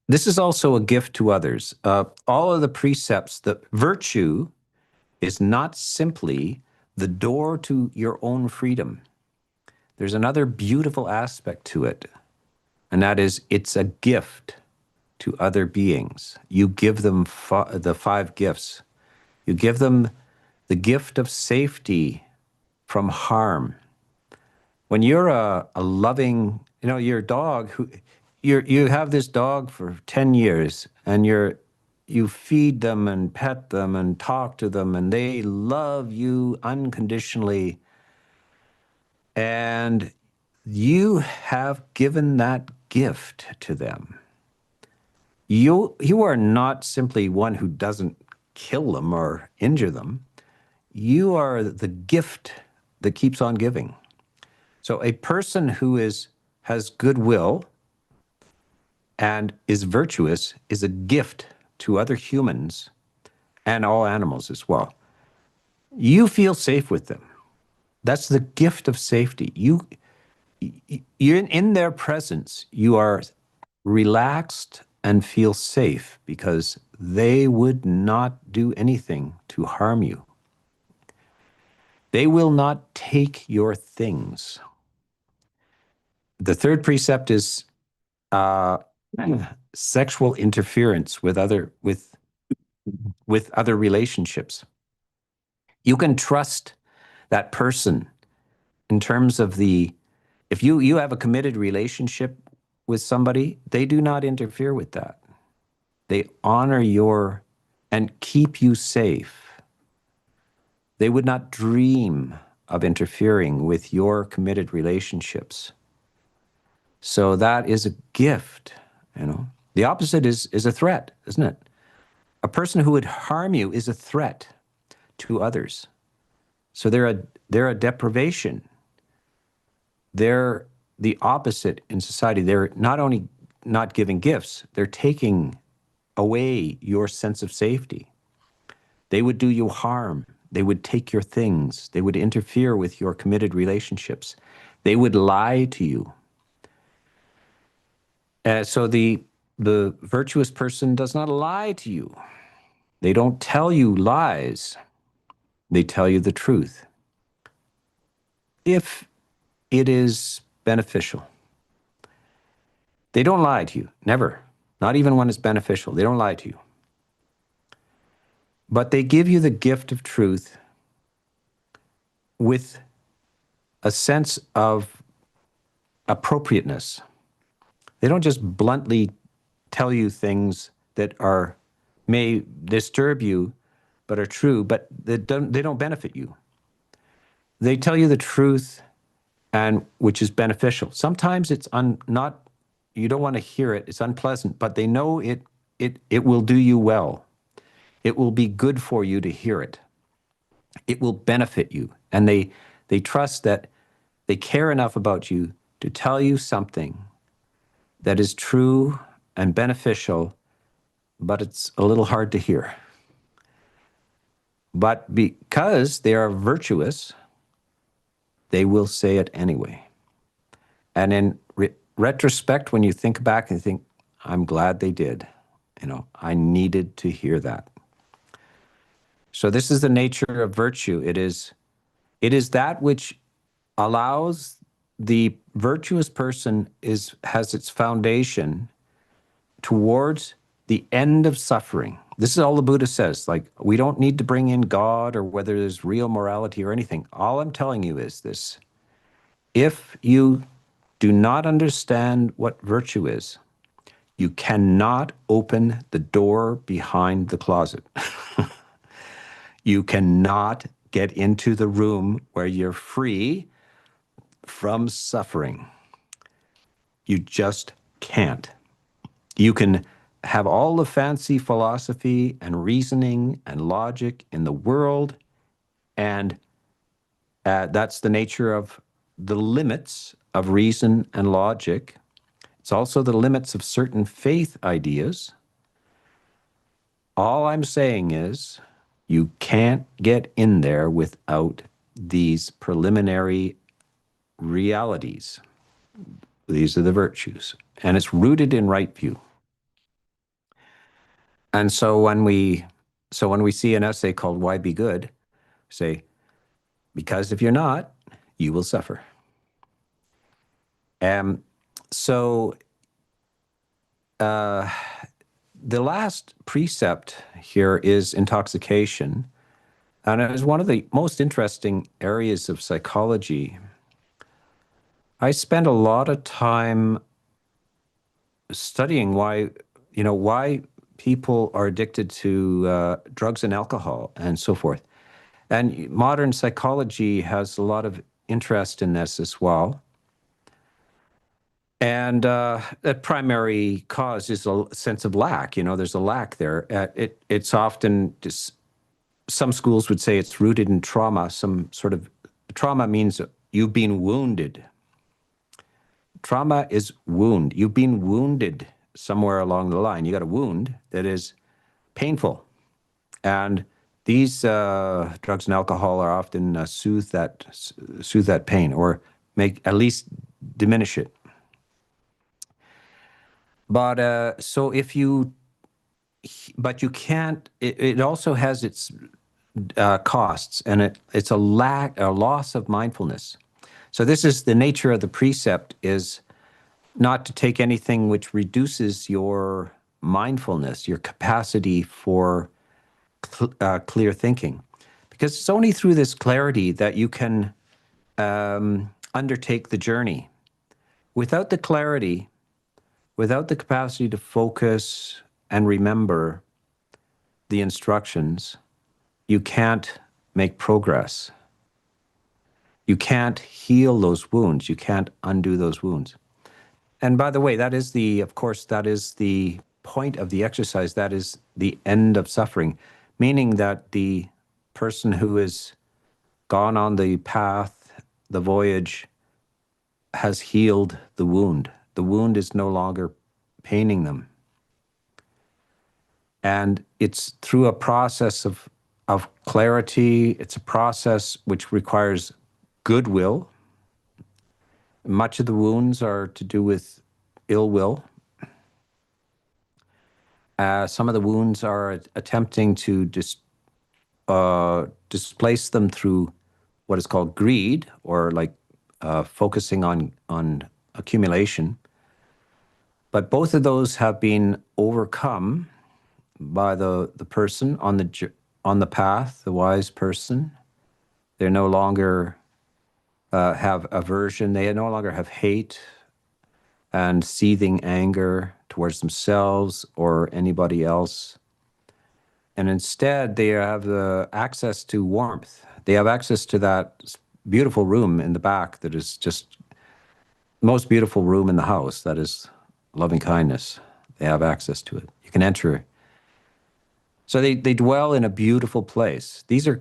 This is also a gift to others. All of the precepts, the virtue is not simply the door to your own freedom. There's another beautiful aspect to it, and that is it's a gift to other beings. You give them the 5 gifts. You give them the gift of safety from harm. When you're a loving, your dog, you have this dog for 10 years, and you feed them and pet them and talk to them, and they love you unconditionally. And you have given that gift to them. You are not simply one who doesn't kill them or injure them. You are the gift that keeps on giving. So a person who has goodwill and is virtuous is a gift to other humans and all animals as well. You feel safe with them. That's the gift of safety. You're in their presence. You are relaxed and feel safe because they would not do anything to harm you. They will not take your things. The third precept is sexual interference with other relationships. You can trust that person in terms of if you have a committed relationship with somebody, they do not interfere with that. They honor and keep you safe. They would not dream of interfering with your committed relationships. So that is a gift, you know. The opposite is a threat, isn't it? A person who would harm you is a threat to others. So they're a deprivation. They're the opposite in society. They're not only not giving gifts, they're taking away your sense of safety. They would do you harm. They would take your things. They would interfere with your committed relationships. They would lie to you. So the virtuous person does not lie to you. They don't tell you lies. They tell you the truth. If it is beneficial. They don't lie to you, never. Not even when it's beneficial. They don't lie to you. But they give you the gift of truth with a sense of appropriateness. They don't just bluntly tell you things that may disturb you, but are true, but they don't benefit you. They tell you the truth, and which is beneficial. Sometimes it's you don't want to hear it, it's unpleasant, but they know it will do you well. It will be good for you to hear it. It will benefit you. And they trust that they care enough about you to tell you something that is true and beneficial, but it's a little hard to hear. But because they are virtuous, they will say it anyway. And in retrospect, when you think back and think, I'm glad they did. You know, I needed to hear that. So this is the nature of virtue. It is that which allows the virtuous person has its foundation towards the end of suffering. This is all the Buddha says. Like, we don't need to bring in God or whether there's real morality or anything. All I'm telling you is this. If you do not understand what virtue is, you cannot open the door behind the closet. You cannot get into the room where you're free from suffering. You just can't. You can have all the fancy philosophy and reasoning and logic in the world, and that's the nature of the limits of reason and logic. It's also the limits of certain faith ideas. All I'm saying is you can't get in there without these preliminary realities. These are the virtues, and it's rooted in right view. And so when we see an essay called "Why Be Good," say, because if you're not, you will suffer. The last precept here is intoxication, and it is one of the most interesting areas of psychology. I spent a lot of time studying why people are addicted to drugs and alcohol and so forth. And modern psychology has a lot of interest in this as well. And the primary cause is a sense of lack. You know, there's a lack there. It's often just, some schools would say it's rooted in trauma. Some sort of trauma means you've been wounded. Trauma is wound. You've been wounded somewhere along the line. You got a wound that is painful. And these drugs and alcohol are often soothe that pain, or at least diminish it. But but you can't. It also has its costs, and it's a loss of mindfulness. So this is the nature of the precept: is not to take anything which reduces your mindfulness, your capacity for clear thinking, because it's only through this clarity that you can undertake the journey. Without the clarity, without the capacity to focus and remember the instructions, you can't make progress. You can't heal those wounds. You can't undo those wounds. And by the way, of course, that is the point of the exercise. That is the end of suffering, meaning that the person who has gone on the path, the voyage, has healed the wound. The wound is no longer paining them. And it's through a process of clarity. It's a process which requires goodwill. Much of the wounds are to do with ill will. Some of the wounds are attempting to displace them through what is called greed, or like focusing on accumulation. But both of those have been overcome by the person on the path, the wise person. They no longer have aversion. They no longer have hate and seething anger towards themselves or anybody else. And instead, they have access to warmth. They have access to that beautiful room in the back that is just the most beautiful room in the house. That is loving kindness. They have access to it. You can enter. So they dwell in a beautiful place. These are,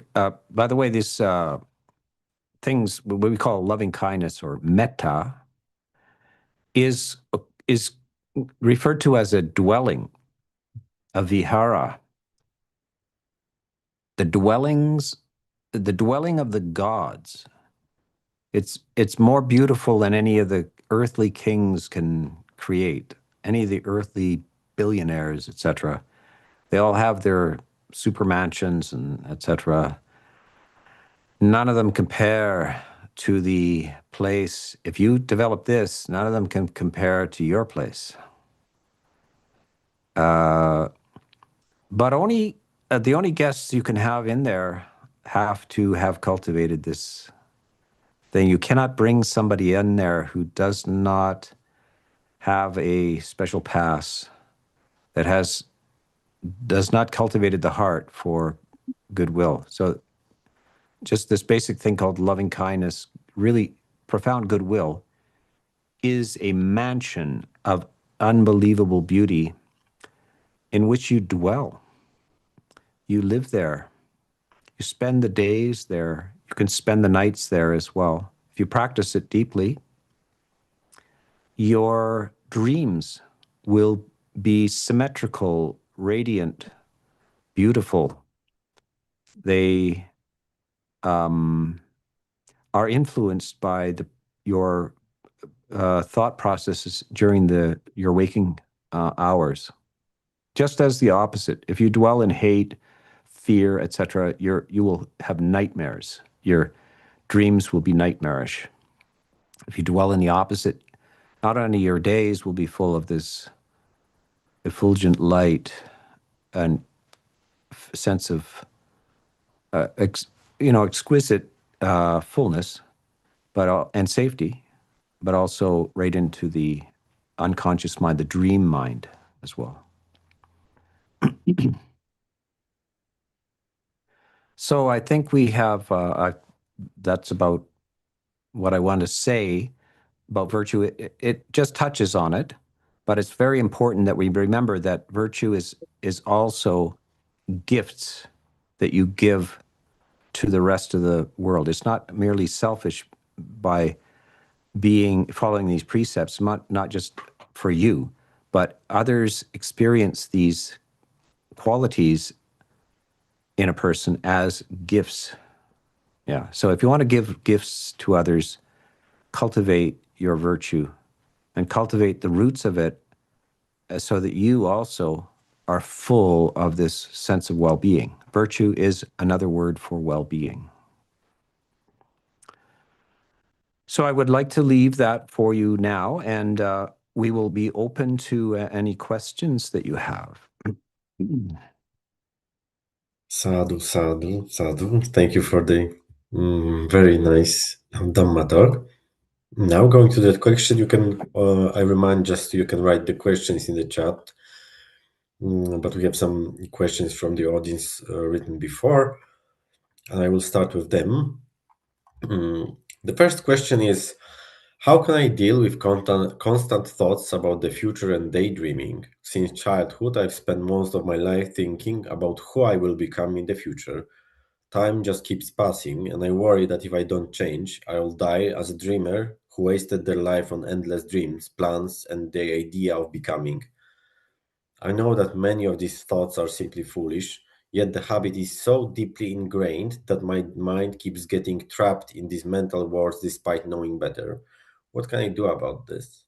by the way, these things, what we call loving kindness or metta, is referred to as a dwelling, a vihara. The dwelling of the gods. It's more beautiful than any of the earthly kings can create, any of the earthly billionaires, etc. They all have their super mansions and etc. None of them compare to the place. If you develop this, none of them can compare to your place. But only the only guests you can have in there have to have cultivated this thing. You cannot bring somebody in there who does not have a special pass, that does not cultivated the heart for goodwill. So just this basic thing called loving kindness, really profound goodwill, is a mansion of unbelievable beauty in which you dwell. You live there. You spend the days there. You can spend the nights there as well. If you practice it deeply, your dreams will be symmetrical, radiant, beautiful. They are influenced by your thought processes during your waking hours. Just as the opposite, if you dwell in hate, fear, etc., you will have nightmares. Your dreams will be nightmarish. If you dwell in the opposite, not only your days will be full of this effulgent light and sense of exquisite fullness, and safety, but also right into the unconscious mind, the dream mind as well. So I think we have, that's about what I want to say about virtue. It just touches on it, but it's very important that we remember that virtue is also gifts that you give to the rest of the world. It's not merely selfish by following these precepts, not just for you, but others experience these qualities in a person as gifts. Yeah. So if you want to give gifts to others, cultivate your virtue and cultivate the roots of it so that you also are full of this sense of well-being. Virtue is another word for well-being. So I would like to leave that for you now, and we will be open to any questions that you have. Sadhu, sadhu, sadhu. Thank you for the very nice Dhamma talk. Now going to the question, you can, I remind just you can write the questions in the chat, but we have some questions from the audience written before, and I will start with them. The first question is, how can I deal with constant thoughts about the future and daydreaming? Since childhood, I've spent most of my life thinking about who I will become in the future. Time just keeps passing, and I worry that if I don't change, I will die as a dreamer who wasted their life on endless dreams, plans, and the idea of becoming. I know that many of these thoughts are simply foolish, yet the habit is so deeply ingrained that my mind keeps getting trapped in these mental wars despite knowing better. What can I do about this?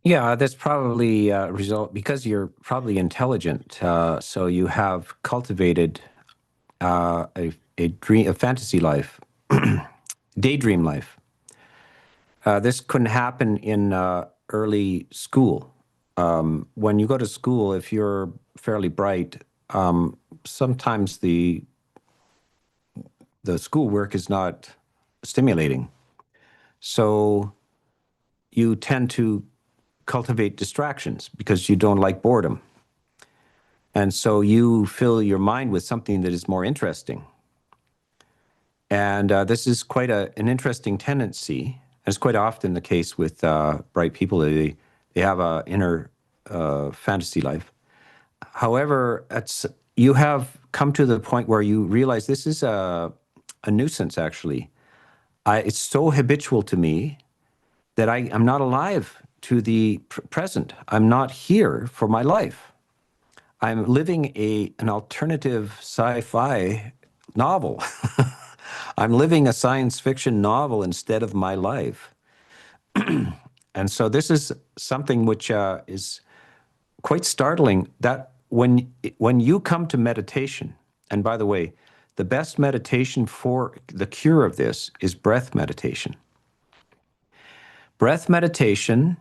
Yeah, that's probably a result because you're probably intelligent. So you have cultivated a fantasy life, daydream life. This couldn't happen in early school. When you go to school, if you're fairly bright, sometimes the schoolwork is not stimulating. So you tend to cultivate distractions because you don't like boredom. And so you fill your mind with something that is more interesting. And this is quite an interesting tendency. It's quite often the case with bright people. They have an inner fantasy life. However, you have come to the point where you realize this is a nuisance, actually. It's so habitual to me that I'm not alive to the present. I'm not here for my life. I'm living an alternative sci-fi novel. I'm living a science fiction novel instead of my life. And so this is something which is quite startling, that when you come to meditation, and by the way, the best meditation for the cure of this is breath meditation. Breath meditation,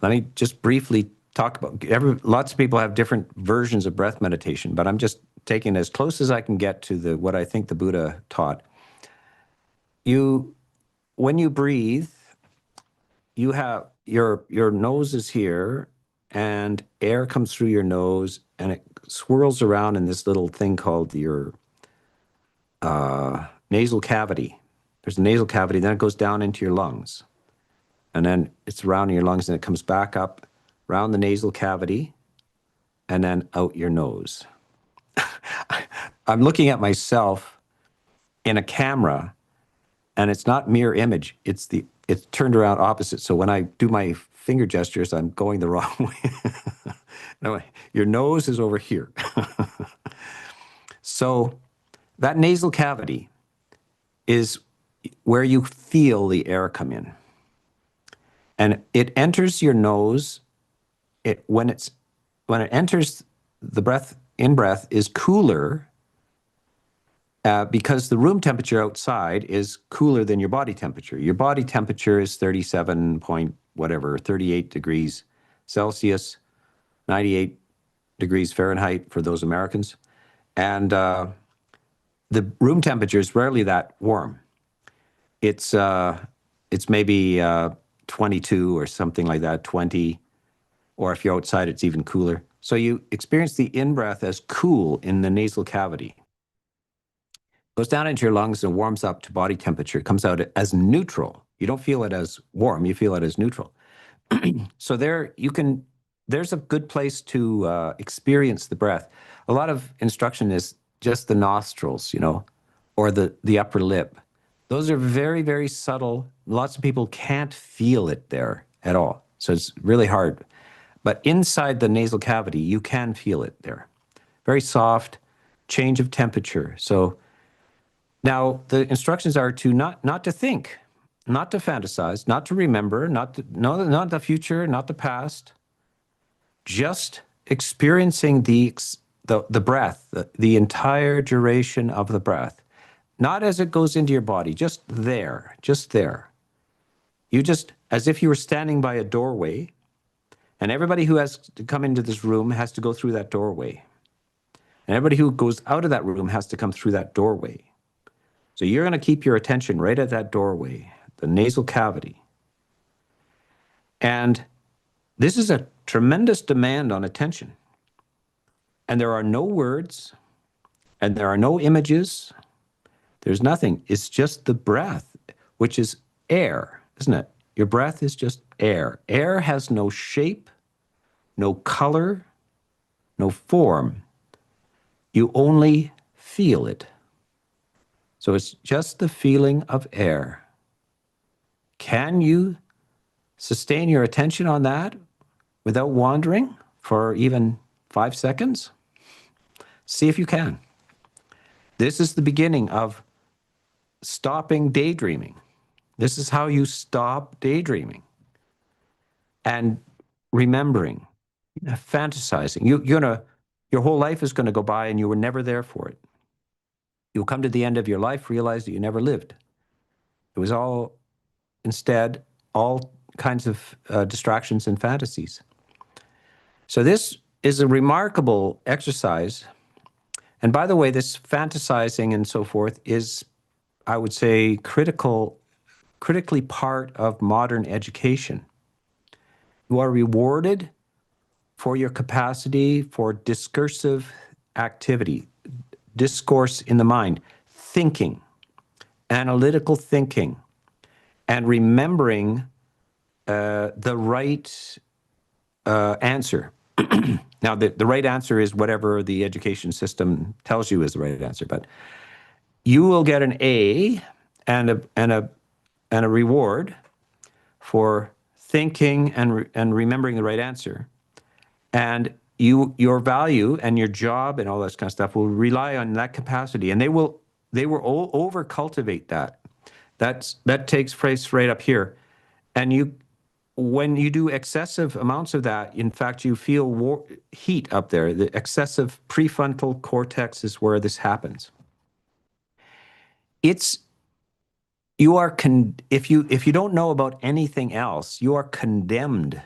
let me just briefly talk about, lots of people have different versions of breath meditation, but I'm just taking as close as I can get to what I think the Buddha taught. When you breathe, you have your nose is here, and air comes through your nose, and it swirls around in this little thing called your nasal cavity. There's a nasal cavity, then it goes down into your lungs. And then it's around in your lungs, and it comes back up around the nasal cavity, and then out your nose. I'm looking at myself in a camera, and it's not mirror image. It's turned around opposite. So when I do my finger gestures, I'm going the wrong way. No, your nose is over here. So that nasal cavity is where you feel the air come in. And it enters your nose. When it enters, the breath is cooler because the room temperature outside is cooler than your body temperature. Your body temperature is 38 degrees Celsius, 98 degrees Fahrenheit for those Americans. And the room temperature is rarely that warm. It's maybe 22 or something like that, 20, or if you're outside, it's even cooler. So you experience the in-breath as cool in the nasal cavity. Goes down into your lungs and warms up to body temperature. It comes out as neutral. You don't feel it as warm, you feel it as neutral. So there's a good place to experience the breath. A lot of instruction is just the nostrils, or the upper lip. Those are very, very subtle. Lots of people can't feel it there at all. So it's really hard. But inside the nasal cavity, you can feel it there. Very soft, change of temperature. So now the instructions are to not to think, not to fantasize, not to remember, not the future, not the past. Just experiencing the breath, the entire duration of the breath. Not as it goes into your body, just there, just there. You just, as if you were standing by a doorway, and everybody who has to come into this room has to go through that doorway. And everybody who goes out of that room has to come through that doorway. So you're going to keep your attention right at that doorway, the nasal cavity. And this is a tremendous demand on attention. And there are no words, and there are no images. There's nothing. It's just the breath, which is air, isn't it? Your breath is just air. Air has no shape, no color, no form. You only feel it. So it's just the feeling of air. Can you sustain your attention on that without wandering for even 5 seconds? See if you can. This is the beginning of stopping daydreaming. This is how you stop daydreaming and remembering, fantasizing. Your whole life is going to go by and you were never there for it. You'll come to the end of your life, realize that you never lived. It was all, instead, all kinds of distractions and fantasies. So this is a remarkable exercise. And by the way, this fantasizing and so forth is, I would say, critically part of modern education. You are rewarded for your capacity for discursive activity, discourse in the mind, thinking, analytical thinking, and remembering the right answer. Now, the right answer is whatever the education system tells you is the right answer, but you will get an A and a reward for thinking and remembering the right answer. And your value and your job and all this kind of stuff will rely on that capacity, and they will over cultivate that. That takes place right up here, and when you do excessive amounts of that, in fact, you feel heat up there. The excessive prefrontal cortex is where this happens. If you don't know about anything else, you are condemned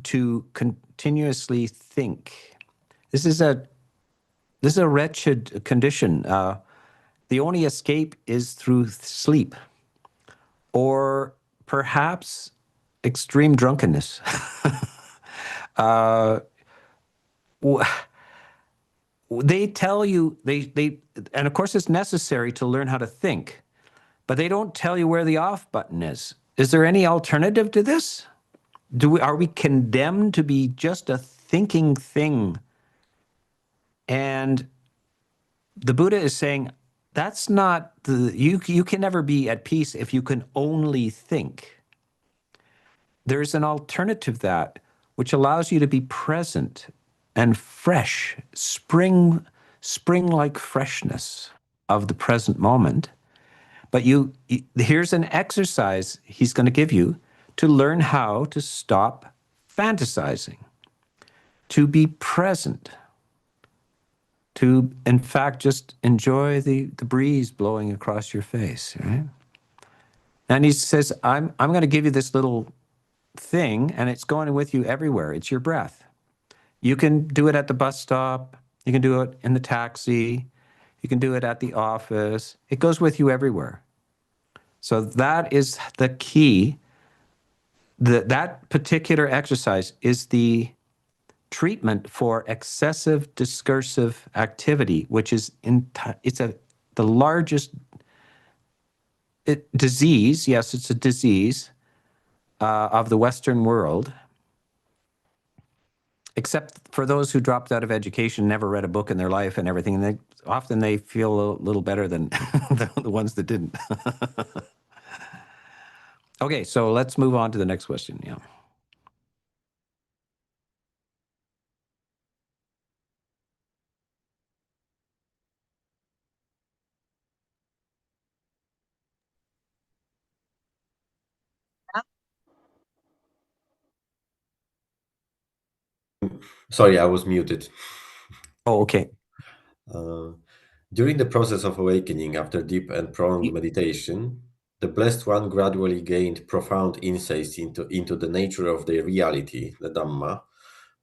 to continuously think. This is a wretched condition. The only escape is through sleep, or perhaps extreme drunkenness. They tell you, and of course it's necessary to learn how to think, but they don't tell you where the off button is. Is there any alternative to this? Are we condemned to be just a thinking thing? And the Buddha is saying, that's not you can never be at peace if you can only think. There's an alternative to that, which allows you to be present and fresh, spring-like freshness of the present moment. But here's an exercise he's going to give you to learn how to stop fantasizing, to be present, to, in fact, just enjoy the breeze blowing across your face, right? And he says, I'm going to give you this little thing, and it's going with you everywhere. It's your breath. You can do it at the bus stop. You can do it in the taxi. You can do it at the office. It goes with you everywhere. So that is the key. That particular exercise is the treatment for excessive discursive activity, which is the largest disease. Yes, it's a disease of the Western world, except for those who dropped out of education, never read a book in their life and everything. And often they feel a little better than the ones that didn't. Okay, so let's move on to the next question. Yeah. Sorry, I was muted. Oh, okay. During the process of awakening after deep and prolonged meditation, the Blessed One gradually gained profound insights into the nature of the reality, the Dhamma.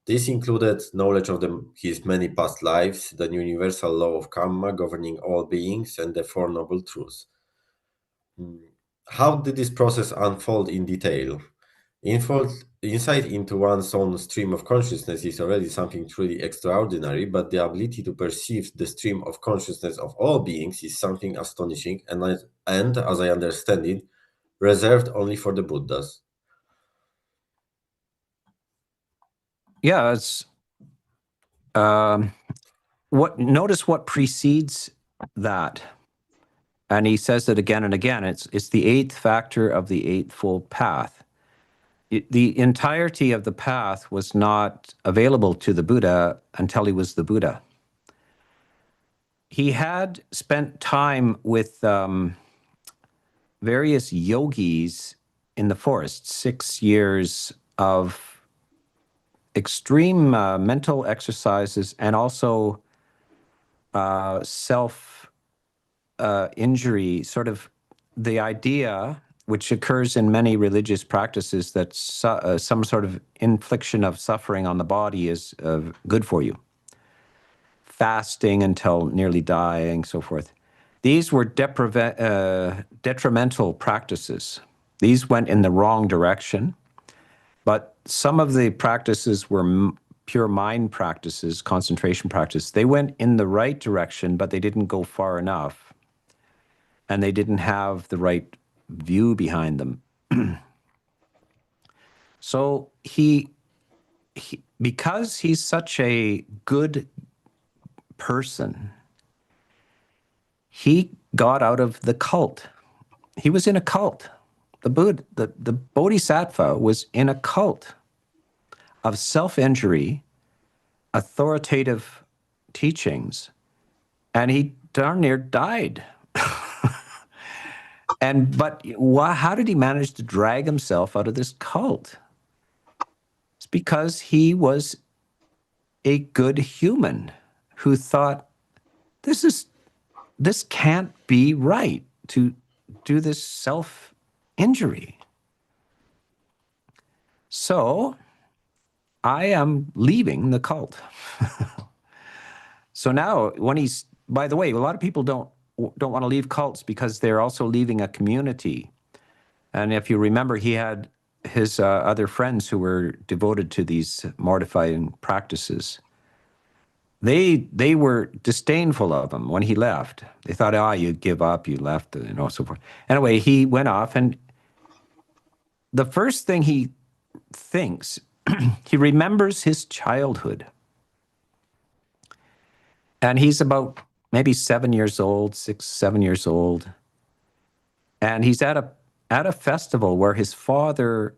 This included knowledge of his many past lives, the universal law of karma governing all beings, and the Four Noble Truths. How did this process unfold in detail? Insight into one's own stream of consciousness is already something truly extraordinary, but the ability to perceive the stream of consciousness of all beings is something astonishing and, as I understand it, reserved only for the Buddhas. Yeah, it's notice what precedes that. And he says it again and again. It's the eighth factor of the Eightfold Path. The entirety of the path was not available to the Buddha until he was the Buddha. He had spent time with various yogis in the forest, 6 years of extreme mental exercises and also self-injury, sort of the idea which occurs in many religious practices that some sort of infliction of suffering on the body is good for you. Fasting until nearly dying, so forth. These were detrimental practices. These went in the wrong direction, but some of the practices were pure mind practices, concentration practice. They went in the right direction, but they didn't go far enough, and they didn't have the right view behind them. So he, because he's such a good person, he got out of the cult. He was in a cult. The Buddha, the Bodhisattva was in a cult of self-injury, authoritative teachings, and he darn near died. But how did he manage to drag himself out of this cult? It's because he was a good human who thought, this can't be right to do this self-injury. So I am leaving the cult. So now when by the way, a lot of people don't want to leave cults because they're also leaving a community. And if you remember, he had his other friends who were devoted to these mortifying practices. They were disdainful of him when he left. They thought, you give up, you left, so forth. Anyway, he went off, and the first thing he thinks, he remembers his childhood. And he's about maybe 7 years old, 6, 7 years old. And he's at a festival where his father,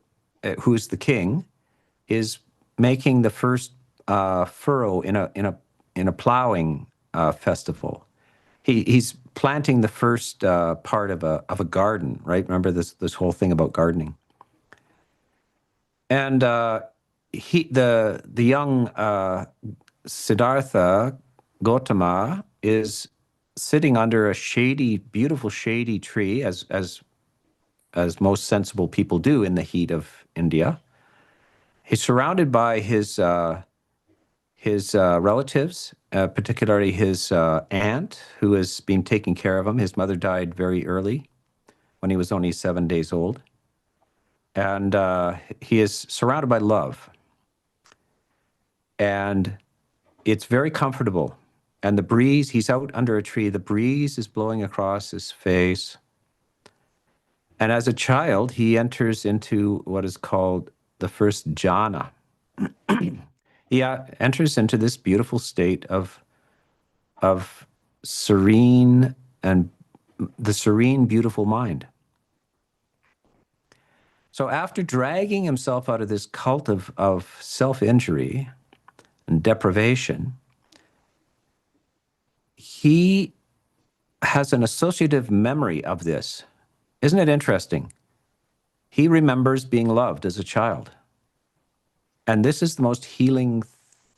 who's the king, is making the first furrow in a plowing festival. He's planting the first part of a garden, right? Remember this whole thing about gardening. And the young Siddhartha Gautama is sitting under a beautiful shady tree, as most sensible people do in the heat of India. He's surrounded by his relatives, particularly his aunt, who has been taking care of him. His mother died very early, when he was only 7 days old. And he is surrounded by love. And it's very comfortable. And the breeze, he's out under a tree, the breeze is blowing across his face. And as a child, he enters into what is called the first jhana. He enters into this beautiful state of serene and the serene, beautiful mind. So after dragging himself out of this cult of self-injury and deprivation, he has an associative memory of this. Isn't it interesting? He remembers being loved as a child. And this is the most healing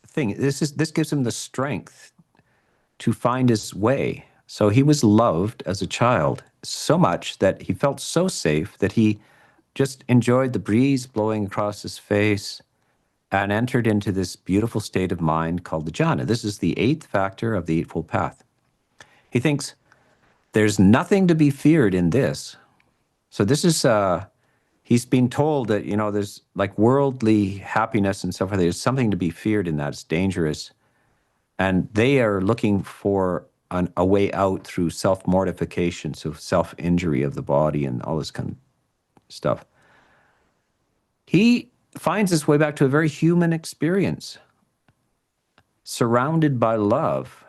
thing. This gives him the strength to find his way. So he was loved as a child so much that he felt so safe that he just enjoyed the breeze blowing across his face and entered into this beautiful state of mind called the jhana. This is the 8th factor of the Eightfold Path. He thinks there's nothing to be feared in this. So this is, he's been told that, you know, there's like worldly happiness and so forth. There's something to be feared in that. It's dangerous. And they are looking for a way out through self-mortification, so self-injury of the body and all this kind of stuff. He finds his way back to a very human experience, surrounded by love.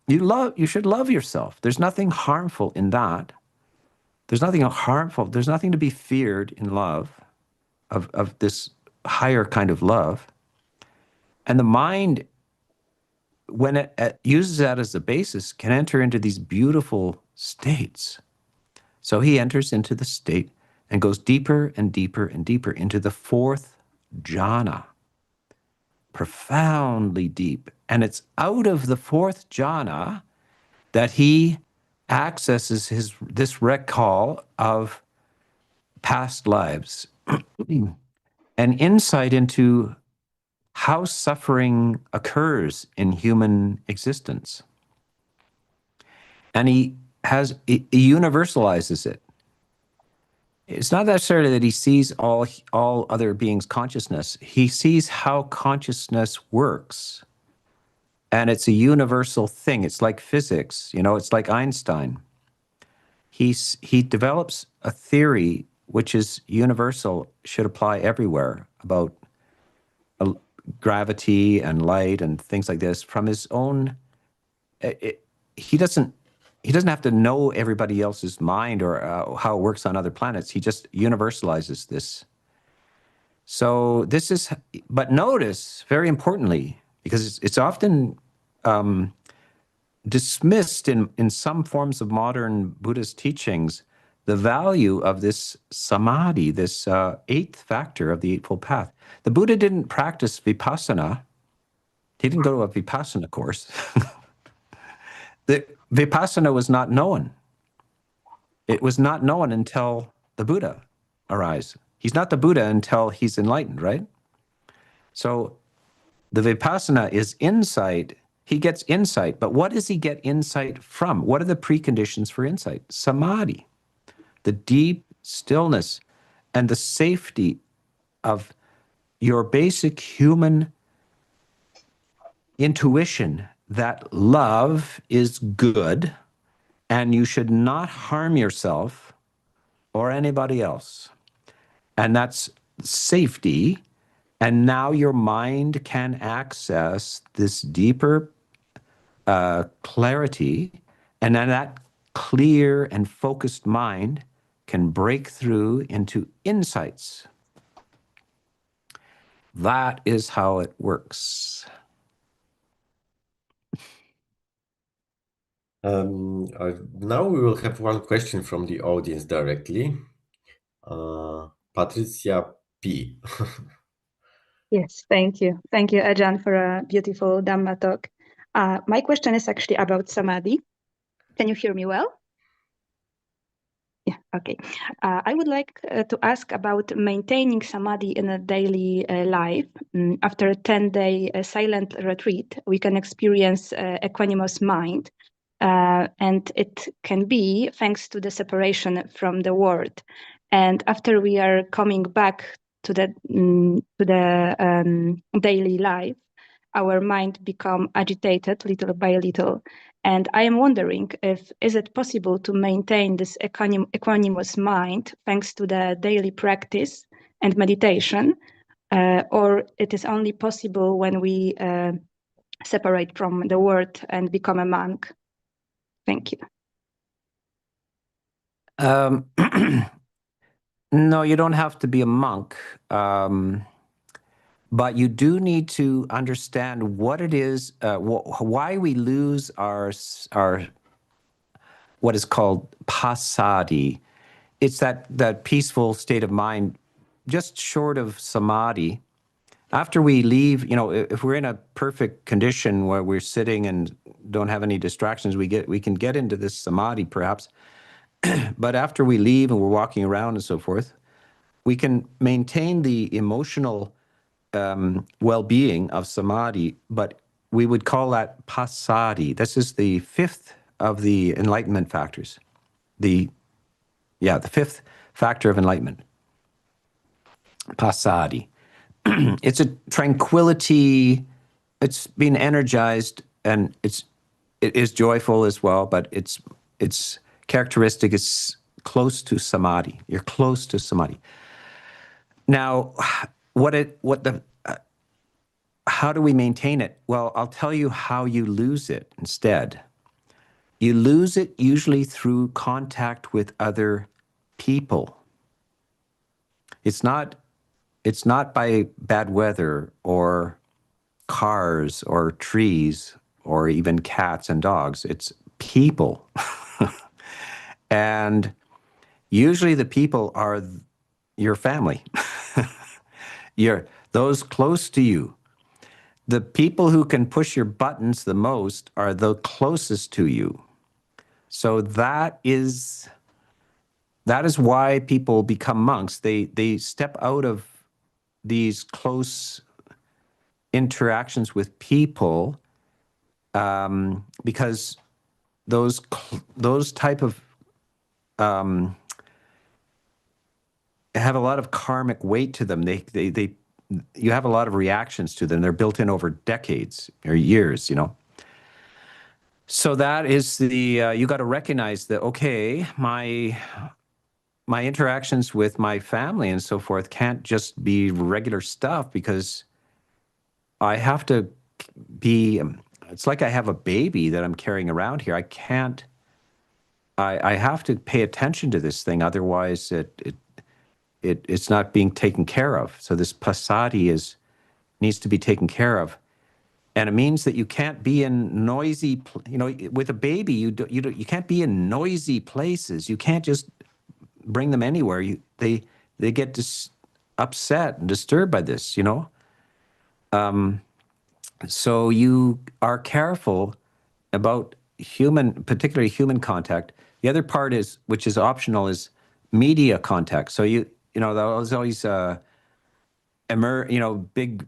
You should love yourself. There's nothing harmful in that. There's nothing harmful. There's nothing to be feared in love, of this higher kind of love. And the mind, when it uses that as the basis, can enter into these beautiful states. So he enters into the state and goes deeper and deeper and deeper into the 4th jhana, profoundly deep. And it's out of the 4th jhana that he accesses this recall of past lives, an insight into how suffering occurs in human existence. And he universalizes it. It's not necessarily that he sees all other beings' consciousness. He sees how consciousness works. And it's a universal thing. It's like physics, you know, it's like Einstein. He develops a theory which is universal, should apply everywhere, about gravity and light and things like this from his own. He doesn't have to know everybody else's mind or how it works on other planets. He just universalizes this. So this is, but notice, very importantly, because it's often dismissed in some forms of modern Buddhist teachings, the value of this samadhi, this 8th factor of the Eightfold Path. The Buddha didn't practice vipassana. He didn't go to a vipassana course. The vipassana was not known. It was not known until the Buddha arrives. He's not the Buddha until he's enlightened, right? So the vipassana is insight. He gets insight, but what does he get insight from? What are the preconditions for insight? Samadhi, the deep stillness and the safety of your basic human intuition that love is good and you should not harm yourself or anybody else. And that's safety. And now your mind can access this deeper clarity. And then that clear and focused mind can break through into insights. That is how it works. Now we will have one question from the audience directly. Patricia P. Yes, thank you. Thank you, Ajahn, for a beautiful Dhamma talk. My question is actually about samadhi. Can you hear me well? Yeah, okay. I would like to ask about maintaining samadhi in a daily life. After a 10-day silent retreat, we can experience equanimous mind. And it can be thanks to the separation from the world. And after we are coming back to the daily life, our mind become agitated little by little. And I am wondering is it possible to maintain this equanimous mind thanks to the daily practice and meditation, or it is only possible when we separate from the world and become a monk? Thank you. No, you don't have to be a monk, but you do need to understand what it is, why we lose our what is called passaddhi. It's that peaceful state of mind, just short of samadhi. After we leave, if we're in a perfect condition where we're sitting and don't have any distractions, we can get into this samadhi perhaps. But after we leave and we're walking around and so forth, we can maintain the emotional well-being of samadhi, but we would call that passaddhi. This is the fifth of the enlightenment factors. The fifth factor of enlightenment, passaddhi. It's a tranquility. It's been energized, and it is joyful as well. But its characteristic is close to samadhi. You're close to samadhi. Now, how do we maintain it? Well, I'll tell you how you lose it instead. You lose it usually through contact with other people. It's not by bad weather or cars or trees or even cats and dogs. It's people. And usually the people are your family. Those close to you. The people who can push your buttons the most are the closest to you. So that is why people become monks. They step out of these close interactions with people because those type of have a lot of karmic weight to them. You have a lot of reactions to them. They're built in over decades or years, So that is you got to recognize that, okay, my interactions with my family and so forth can't just be regular stuff, because I have to it's like I have a baby that I'm carrying around here. I have to pay attention to this thing, otherwise it's not being taken care of. So this passaddhi needs to be taken care of. And it means that you can't be in noisy, with a baby, you can't be in noisy places. You can't just bring them anywhere. They get upset and disturbed by this, So you are careful about particularly human contact. The other part which is optional, is media contact. So there's always big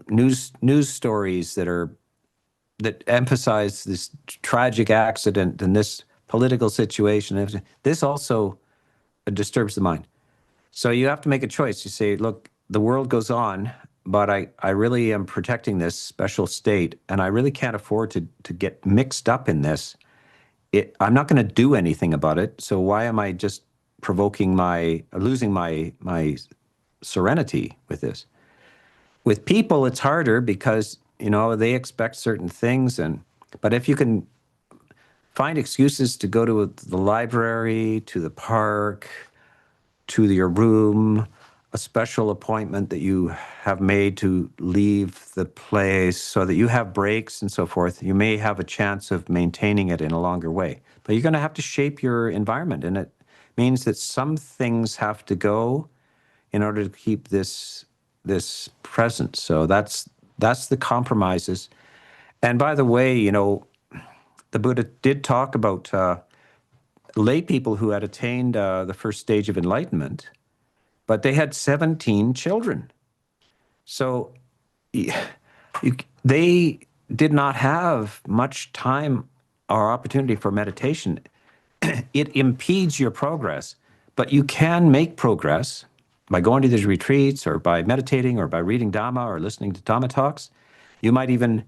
news stories that emphasize this tragic accident and this political situation. This also disturbs the mind. So you have to make a choice. You say, look, the world goes on, but I really am protecting this special state, and I really can't afford to get mixed up in this. I'm not going to do anything about it. So why am I just losing my serenity with this? With people, it's harder because, they expect certain things. But if you can find excuses to go to the library, to the park, to your room, a special appointment that you have made to leave the place so that you have breaks and so forth, you may have a chance of maintaining it in a longer way. But you're going to have to shape your environment, and it means that some things have to go in order to keep this present. So that's the compromises. And by the way, the Buddha did talk about lay people who had attained the first stage of enlightenment, but they had 17 children. So they did not have much time or opportunity for meditation. It impedes your progress, but you can make progress by going to these retreats or by meditating or by reading Dhamma or listening to Dhamma talks. You might even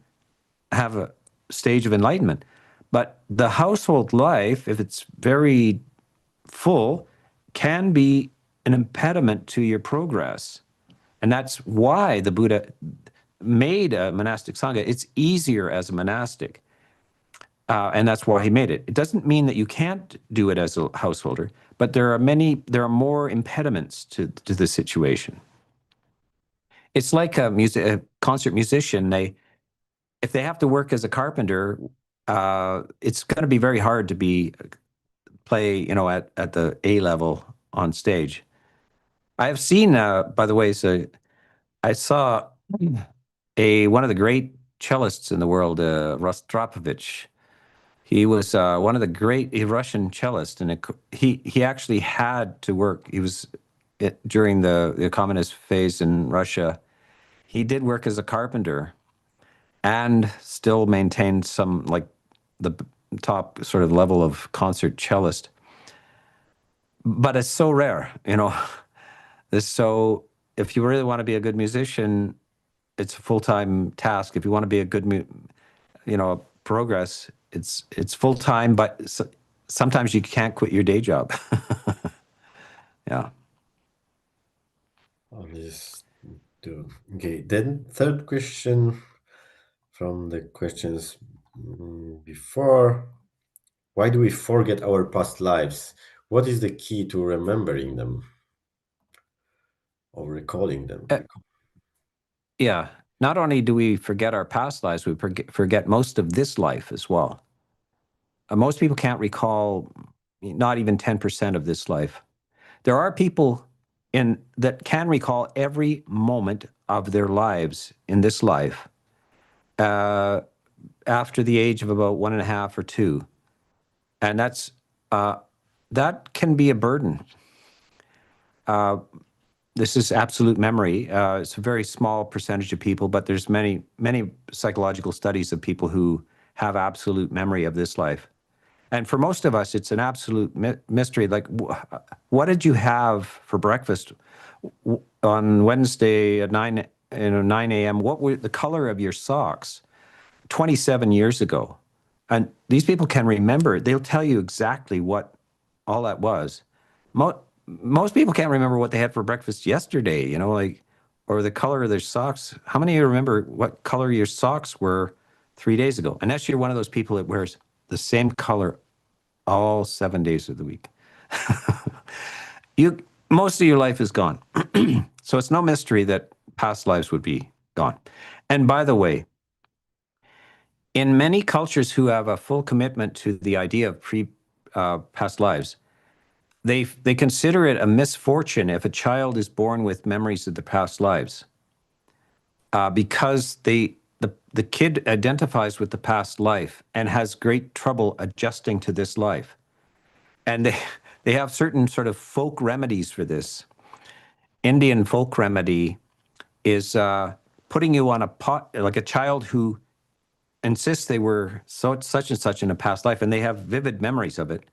have a stage of enlightenment. But the household life, if it's very full, can be an impediment to your progress. And that's why the Buddha made a monastic sangha. It's easier as a monastic. And that's why he made it. It doesn't mean that you can't do it as a householder, but there are more impediments to the situation. It's like a concert musician. If they have to work as a carpenter, it's going to be very hard to play, at the A level on stage. I have seen, by the way, I saw one of the great cellists in the world, Rostropovich. He was one of the great Russian cellists, and he actually had to work. He was during the communist phase in Russia. He did work as a carpenter, and still maintained some like the top sort of level of concert cellist. But it's so rare, So if you really want to be a good musician, it's a full-time task. If you want to be a good, progress, it's full-time, but sometimes you can't quit your day job. Yeah. Okay, then third question from the questions before. Why do we forget our past lives? What is the key to remembering them or recalling them? Yeah. Not only do we forget our past lives, we forget most of this life as well. Most people can't recall not even 10% of this life. There are people that can recall every moment of their lives in this life after the age of about 1.5 or 2. And that can be a burden. This is absolute memory. It's a very small percentage of people, but there's many psychological studies of people who have absolute memory of this life. And for most of us, it's an absolute mystery. Like, what did you have for breakfast on Wednesday at 9 a.m.? What were the color of your socks 27 years ago? And these people can remember. They'll tell you exactly what all that was. Most people can't remember what they had for breakfast yesterday, or the color of their socks. How many of you remember what color your socks were 3 days ago? Unless you're one of those people that wears the same color all 7 days of the week. Most of your life is gone. So it's no mystery that past lives would be gone. And by the way, in many cultures who have a full commitment to the idea of past lives, they consider it a misfortune if a child is born with memories of the past lives, because the kid identifies with the past life and has great trouble adjusting to this life. And they have certain sort of folk remedies for this. Indian folk remedy is putting you on a pot, like a child who insists they were such and such in a past life, and they have vivid memories of it.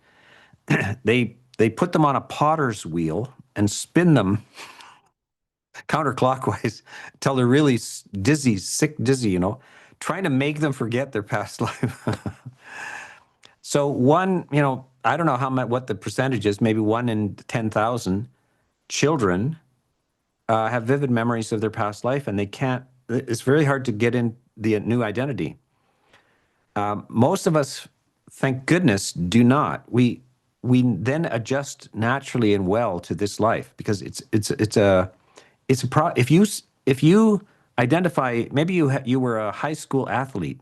They put them on a potter's wheel and spin them counterclockwise until they're really dizzy, trying to make them forget their past life. So I don't know what the percentage is, maybe 1 in 10,000 children have vivid memories of their past life, and it's very hard to get in the new identity. Most of us, thank goodness, do not. We then adjust naturally and well to this life, because if you identify, maybe you were a high school athlete,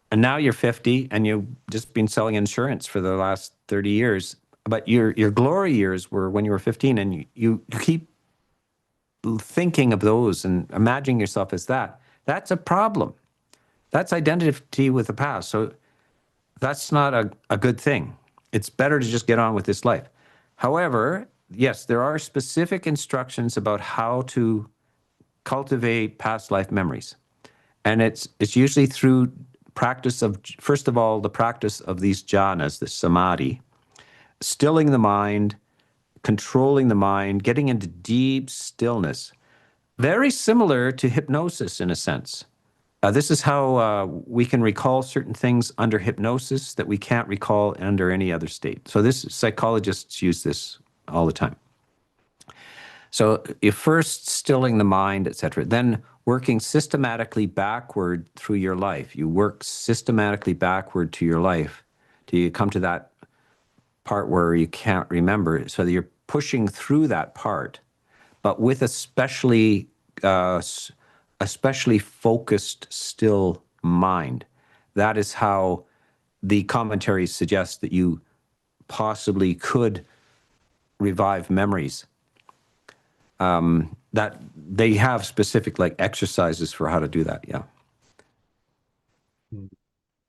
and now you're 50 and you've just been selling insurance for the last 30 years, but your glory years were when you were 15, and you keep thinking of those and imagining yourself as that. That's a problem. That's identity with the past. So that's not a good thing. It's better to just get on with this life. However, yes, there are specific instructions about how to cultivate past life memories. And it's usually through practice of, first of all, the practice of these jhanas, the samadhi, stilling the mind, controlling the mind, getting into deep stillness. Very similar to hypnosis in a sense. This is how we can recall certain things under hypnosis that we can't recall under any other state. So psychologists use this all the time. So you're first stilling the mind, etc. Then working systematically backward through your life. You work systematically backward to your life till you come to that part where you can't remember. So you're pushing through that part, but with especially focused, still mind. That is how the commentaries suggest that you possibly could revive memories. That they have specific like exercises for how to do that. Yeah.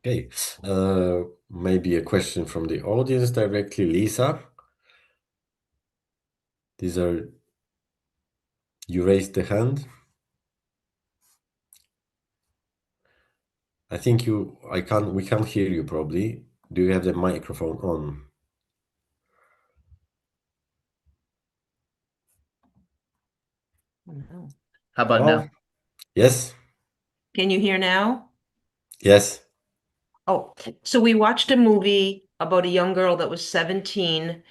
Okay. Maybe a question from the audience directly, Lisa. You raised the hand. I think we can't hear you probably. Do you have the microphone on? How about now? Yes. Can you hear now? Yes. Oh, so we watched a movie about a young girl that was 17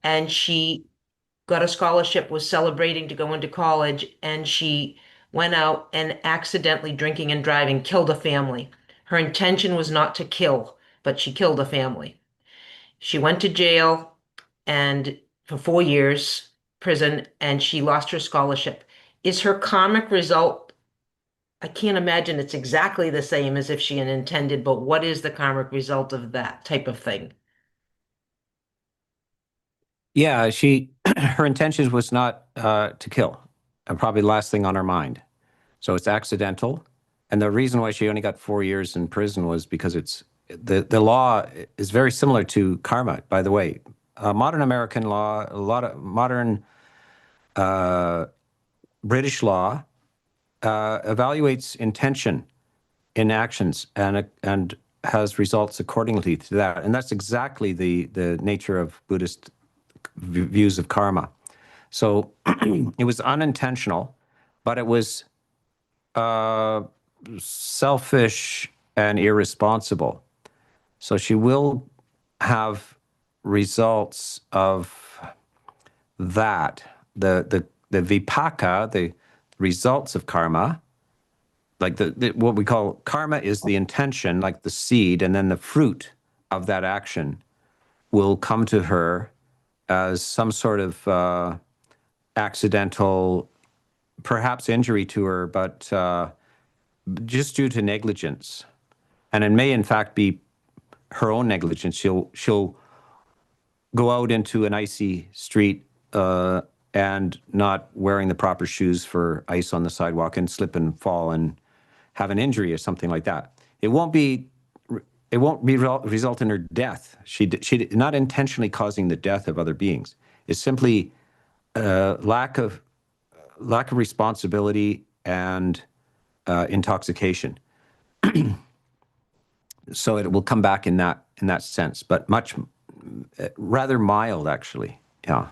and she got a scholarship, was celebrating to go into college, and she went out and accidentally drinking and driving killed a family. Her intention was not to kill, but she killed a family. She went to jail and for 4 years, prison, and she lost her scholarship. Is her karmic result, I can't imagine it's exactly the same as if she had intended, but what is the karmic result of that type of thing? Yeah, her intention was not to kill, and probably the last thing on her mind. So it's accidental. And the reason why she only got 4 years in prison was because the law is very similar to karma, by the way. Modern American law, a lot of modern British law evaluates intention in actions and has results accordingly to that. And that's exactly the nature of Buddhist views of karma. So it was unintentional, but it was selfish and irresponsible. So she will have results of that. The vipaka, the results of karma, like what we call karma is the intention, like the seed, and then the fruit of that action will come to her as some sort of accidental, perhaps injury to her, but just due to negligence. And it may in fact be her own negligence. She'll go out into an icy street and not wearing the proper shoes for ice on the sidewalk and slip and fall and have an injury or something like that. It won't result in her death. She not intentionally causing the death of other beings. It's simply lack of responsibility and intoxication. So it will come back in that sense, but much rather mild, actually. Yeah.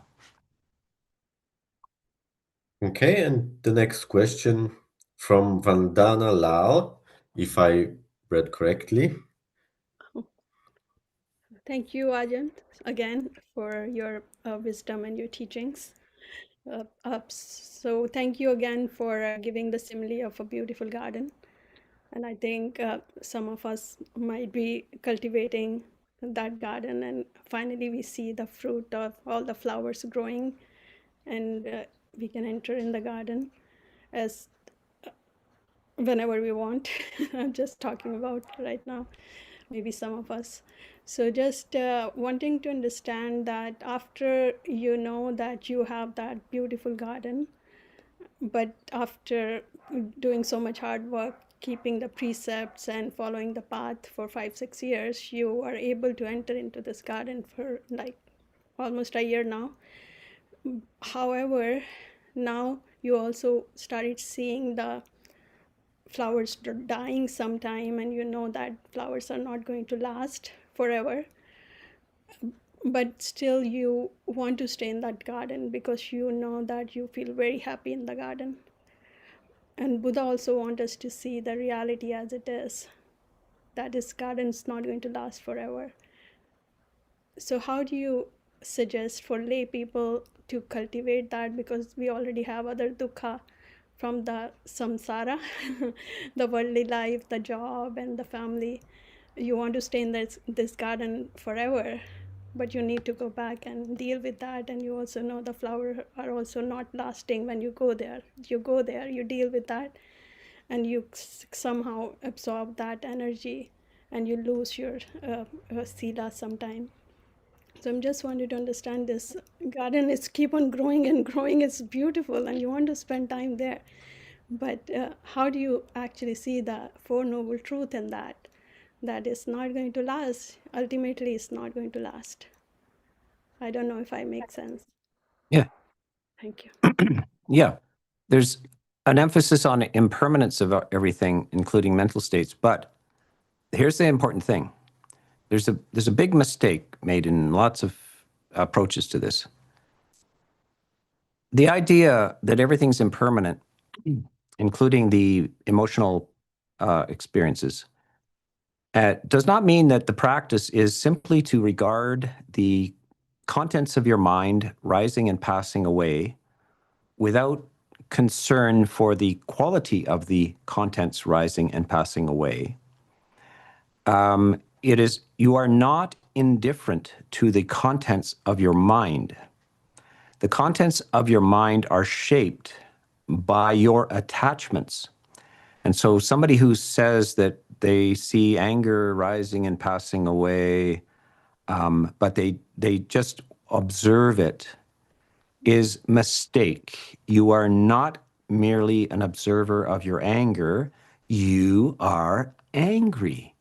Okay, and the next question from Vandana Lal, if I read correctly. Thank you, Ajahn, again for your wisdom and your teachings. So thank you again for giving the simile of a beautiful garden. And I think some of us might be cultivating that garden, and finally we see the fruit of all the flowers growing, and we can enter in the garden as whenever we want. I'm just talking about right now, maybe some of us. So just wanting to understand that after you know that you have that beautiful garden, but after doing so much hard work, keeping the precepts and following the path for 5-6 years, you are able to enter into this garden for like almost a year now. However, now you also started seeing the flowers dying sometime, and you know that flowers are not going to last forever, but still you want to stay in that garden because you know that you feel very happy in the garden. And Buddha also wants us to see the reality as it is, that this garden is not going to last forever. So how do you suggest for lay people to cultivate that, because we already have other dukkha from the samsara, the worldly life, the job, and the family. You want to stay in this garden forever, but you need to go back and deal with that. And you also know the flowers are also not lasting when you go there. You go there, you deal with that, and you somehow absorb that energy, and you lose your sila sometime. So I'm just wanted to understand this garden is keep on growing and growing. It's beautiful, and you want to spend time there. But how do you actually see the Four Noble Truth in that? That is not going to last. Ultimately, it's not going to last. I don't know if I make sense. Yeah. Thank you. Yeah. There's an emphasis on impermanence of everything, including mental states. But here's the important thing. There's a big mistake made in lots of approaches to this. The idea that everything's impermanent, including the emotional experiences, does not mean that the practice is simply to regard the contents of your mind rising and passing away without concern for the quality of the contents rising and passing away. It is, you are not indifferent to the contents of your mind. The contents of your mind are shaped by your attachments. And so somebody who says that they see anger rising and passing away, but they just observe it, is mistake. You are not merely an observer of your anger, you are angry.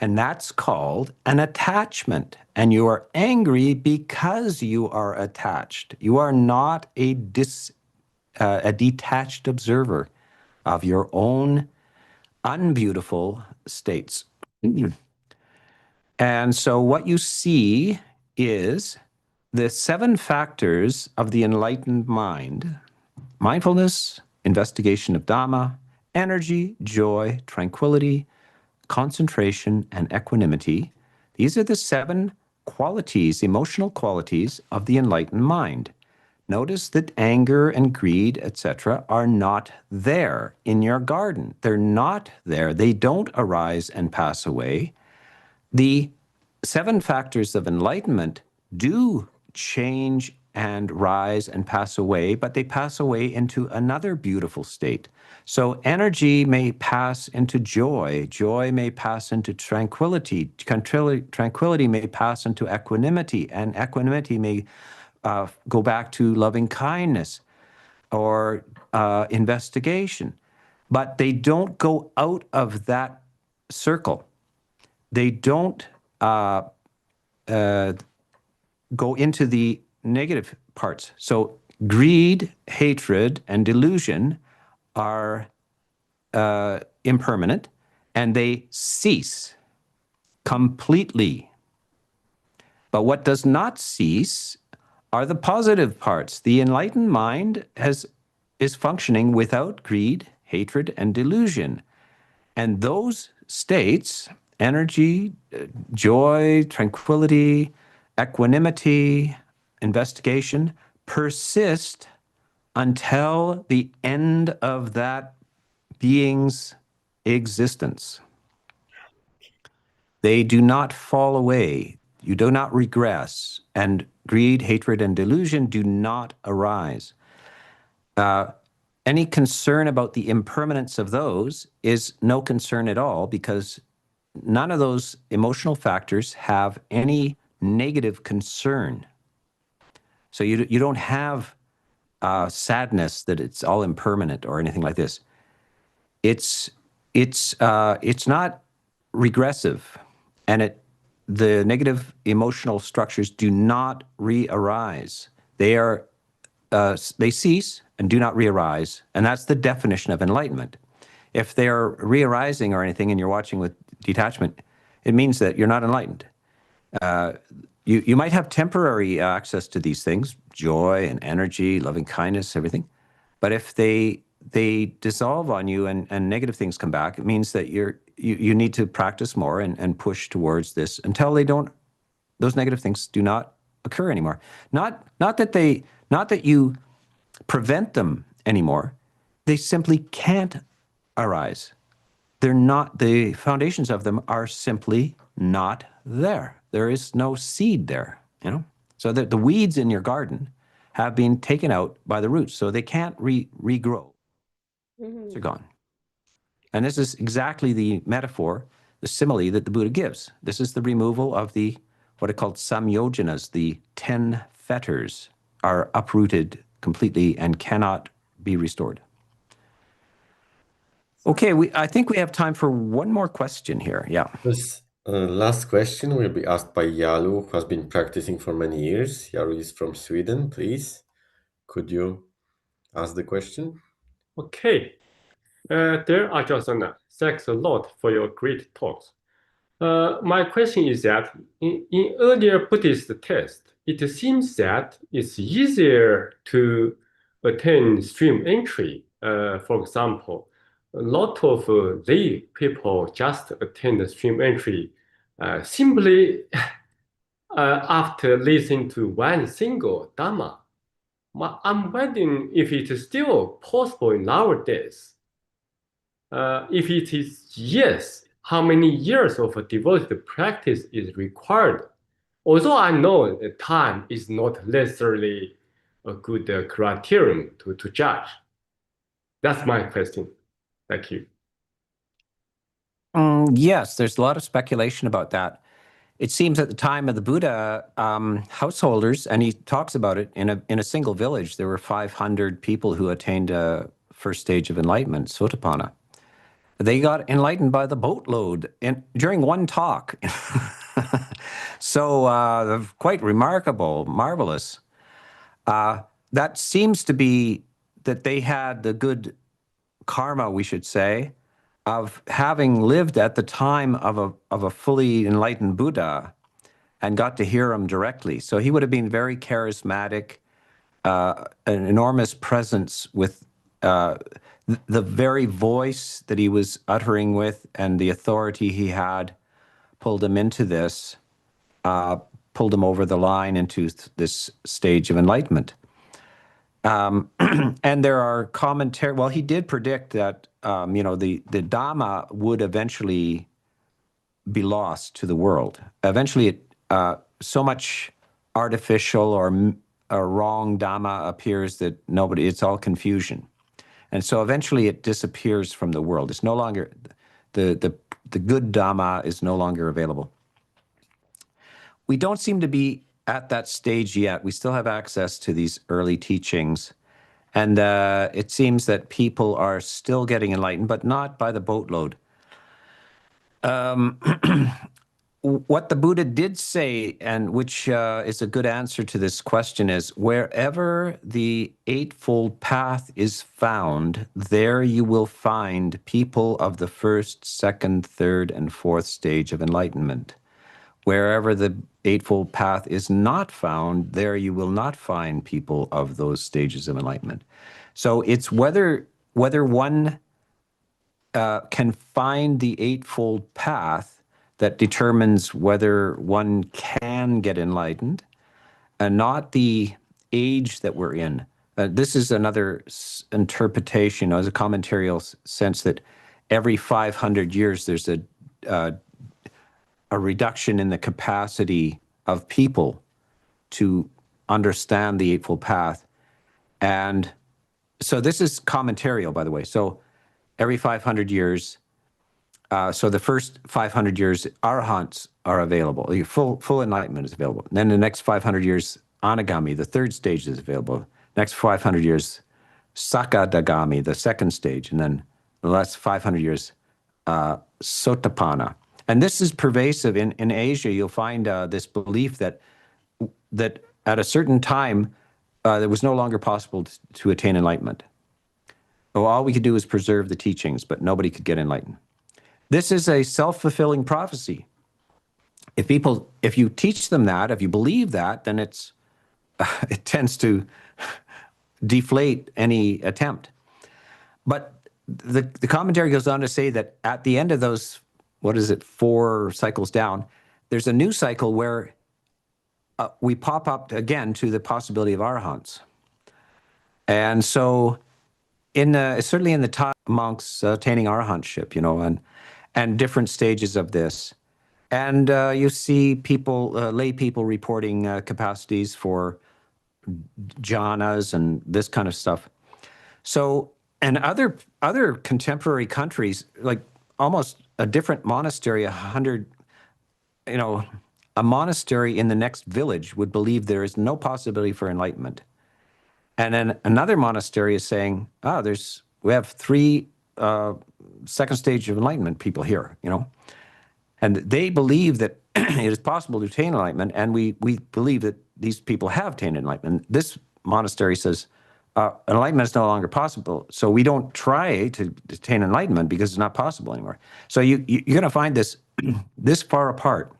And that's called an attachment. And you are angry because you are attached. You are not a detached observer of your own unbeautiful states. And so what you see is the 7 factors of the enlightened mind: mindfulness, investigation of Dhamma, energy, joy, tranquility, concentration, and equanimity. These are the 7 qualities, emotional qualities of the enlightened mind. Notice that anger and greed, etc., are not there in your garden. They're not there. They don't arise and pass away. The 7 factors of enlightenment do change and rise and pass away, but they pass away into another beautiful state. So energy may pass into joy. Joy may pass into tranquility. Tranquility may pass into equanimity, and equanimity may go back to loving kindness or investigation. But they don't go out of that circle. They don't go into the negative parts. So greed, hatred, and delusion are impermanent, and they cease completely. But what does not cease are the positive parts. The enlightened mind is functioning without greed, hatred, and delusion. And those states, energy, joy, tranquility, equanimity, investigation, persist until the end of that being's existence. They do not fall away. You do not regress. And greed, hatred, and delusion do not arise. Any concern about the impermanence of those is no concern at all, because none of those emotional factors have any negative concern. So you don't have sadness that it's all impermanent or anything like this. It's not regressive, and the negative emotional structures do not re-arise. They cease and do not re-arise, and that's the definition of enlightenment. If they are re-arising or anything, and you're watching with detachment, it means that you're not enlightened. You might have temporary access to these things, joy and energy, loving kindness, everything. But if they dissolve on you and negative things come back, it means that you need to practice more and push towards this until those negative things do not occur anymore. Not that you prevent them anymore. they simply can't arise. They're not, the foundations of them are simply not there. There is no seed there, you know? So that the weeds in your garden have been taken out by the roots, so they can't regrow. They're gone. And this is exactly the metaphor, the simile that the Buddha gives. This is the removal of the, what are called samyojanas, the 10 fetters are uprooted completely and cannot be restored. Okay, I think we have time for one more question here. Yeah. This last question will be asked by Yalu, who has been practicing for many years. Yalu is from Sweden. Please, could you ask the question? Okay. Dear Ajahn Soną, thanks a lot for your great talks. My question is that in earlier Buddhist texts, it seems that it's easier to attain stream entry. For example, a lot of lay people just attain the stream entry simply after listening to one single Dhamma. I'm wondering if it is still possible nowadays. If it is yes, how many years of a devoted practice is required? Although I know that time is not necessarily a good criterion to judge. That's my question. Thank you. Yes, there's a lot of speculation about that. It seems at the time of the Buddha, householders, and he talks about it in a single village, there were 500 people who attained a first stage of enlightenment, Sotapanna. They got enlightened by the boatload during one talk. So quite remarkable, marvelous. That seems to be that they had the good karma, we should say, of having lived at the time of a fully enlightened Buddha and got to hear him directly. So he would have been very charismatic, an enormous presence with the very voice that he was uttering with and the authority he had pulled him into this, pulled him over the line into this stage of enlightenment. And there are commentary. Well, he did predict that the Dhamma would eventually be lost to the world. Eventually, so much artificial or wrong Dhamma appears that it's all confusion, and so eventually it disappears from the world. It's no longer the good Dhamma is no longer available. We don't seem to be at that stage yet. We still have access to these early teachings. And it seems that people are still getting enlightened, but not by the boatload. What the Buddha did say, and which is a good answer to this question, is wherever the Eightfold Path is found, there you will find people of the first, second, third, and fourth stage of enlightenment. Wherever the Eightfold Path is not found, there you will not find people of those stages of enlightenment. So it's whether one can find the Eightfold Path that determines whether one can get enlightened, and not the age that we're in. This is another interpretation, as a commentarial sense, that every 500 years there's a reduction in the capacity of people to understand the Eightfold Path. And so this is commentarial, by the way. So every 500 years, so the first 500 years, arahants are available. Full enlightenment is available. And then the next 500 years, anagami, the third stage, is available. Next 500 years, sakadagami, the second stage. And then the last 500 years, sotapanna. And this is pervasive. In Asia, you'll find this belief that at a certain time, it was no longer possible to attain enlightenment. So all we could do is preserve the teachings, but nobody could get enlightened. This is a self-fulfilling prophecy. If you teach them that, if you believe that, then it tends to deflate any attempt. But the commentary goes on to say that at the end of those, 4 cycles down, there's a new cycle where we pop up again to the possibility of arahants. And so certainly in the Thai monks attaining arahantship, and different stages of this. And you see people, lay people reporting capacities for jhanas and this kind of stuff. So, and other contemporary countries, like almost a different monastery, a monastery in the next village would believe there is no possibility for enlightenment. And then another monastery is saying, we have 3 second stage of enlightenment people here, And they believe that it is possible to attain enlightenment, and we believe that these people have attained enlightenment. This monastery says enlightenment is no longer possible, so we don't try to attain enlightenment because it's not possible anymore. So you're going to find this this far apart.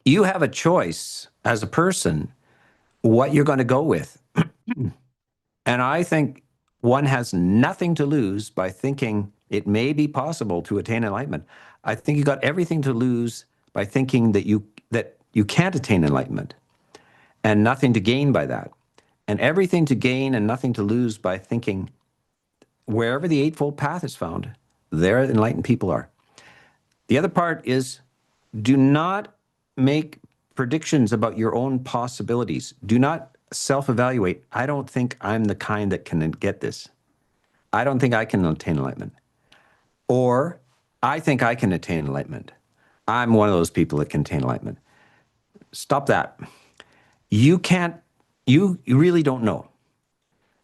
You have a choice as a person what you're going to go with. And I think one has nothing to lose by thinking it may be possible to attain enlightenment. I think you got everything to lose by thinking that you can't attain enlightenment, and nothing to gain by that. And everything to gain and nothing to lose by thinking wherever the Eightfold Path is found, there enlightened people are. The other part is, do not make predictions about your own possibilities. Do not self-evaluate. I don't think I'm the kind that can get this. I don't think I can attain enlightenment. Or, I think I can attain enlightenment. I'm one of those people that can attain enlightenment. Stop that. You can't, you really don't know.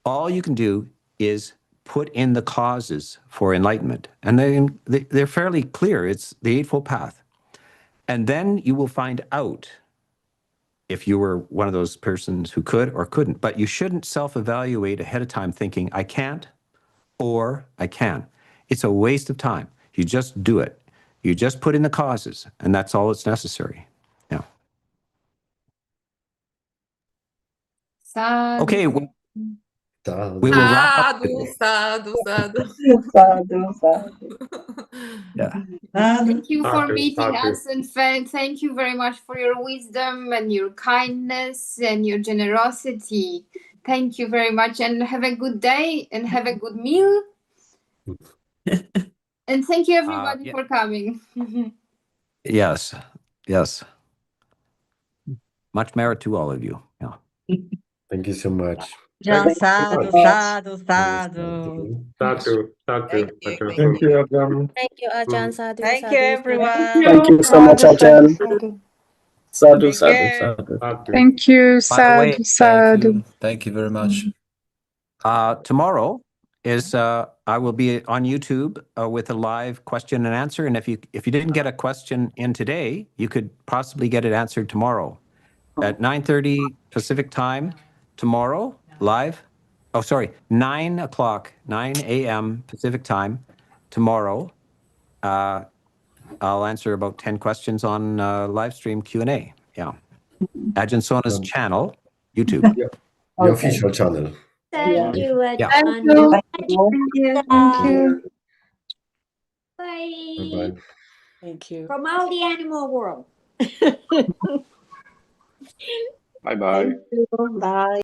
All you can do is put in the causes for enlightenment. And they're fairly clear. It's the Eightfold Path. And then you will find out if you were one of those persons who could or couldn't. But you shouldn't self-evaluate ahead of time thinking, I can't or I can. It's a waste of time. You just do it. You just put in the causes, and that's all that's necessary. Yeah. Sadhu. Okay. We will wrap up. Sadhu. Sadhu, sadhu. Yeah. Thank you for Sadhu, meeting sadhu. us, and thank you very much for your wisdom and your kindness and your generosity. Thank you very much, and have a good day and have a good meal. And thank you everybody Yeah. for coming. Yes. Yes. Much merit to all of you. Yeah. Thank you so much. Ajahn, Thank you. sadhu, sadhu. Sadhu. Thank you, Ajahn thank Soną. Ajahn. Thank you, Ajahn. Sadhu, Thank sadhu, you, sadhu. everyone. Thank you so much, Ajahn. Sadhu, Take sadhu, care. sadhu. Sadhu. Thank you, By the way, sadhu, sadhu. Thank you very much. tomorrow is I will be on YouTube with a live question and answer. And if you didn't get a question in today, you could possibly get it answered tomorrow at 9:30 Pacific time tomorrow live. Oh, sorry, 9 a.m. Pacific time tomorrow. I'll answer about 10 questions on live stream Q&A. Yeah. Ajahn Sona's channel, YouTube. The official channel. Thank you, Yeah. Ajahn. Thank you. Thank you. Bye. Bye-bye. Thank you. From all the animal world. Bye-bye. Bye.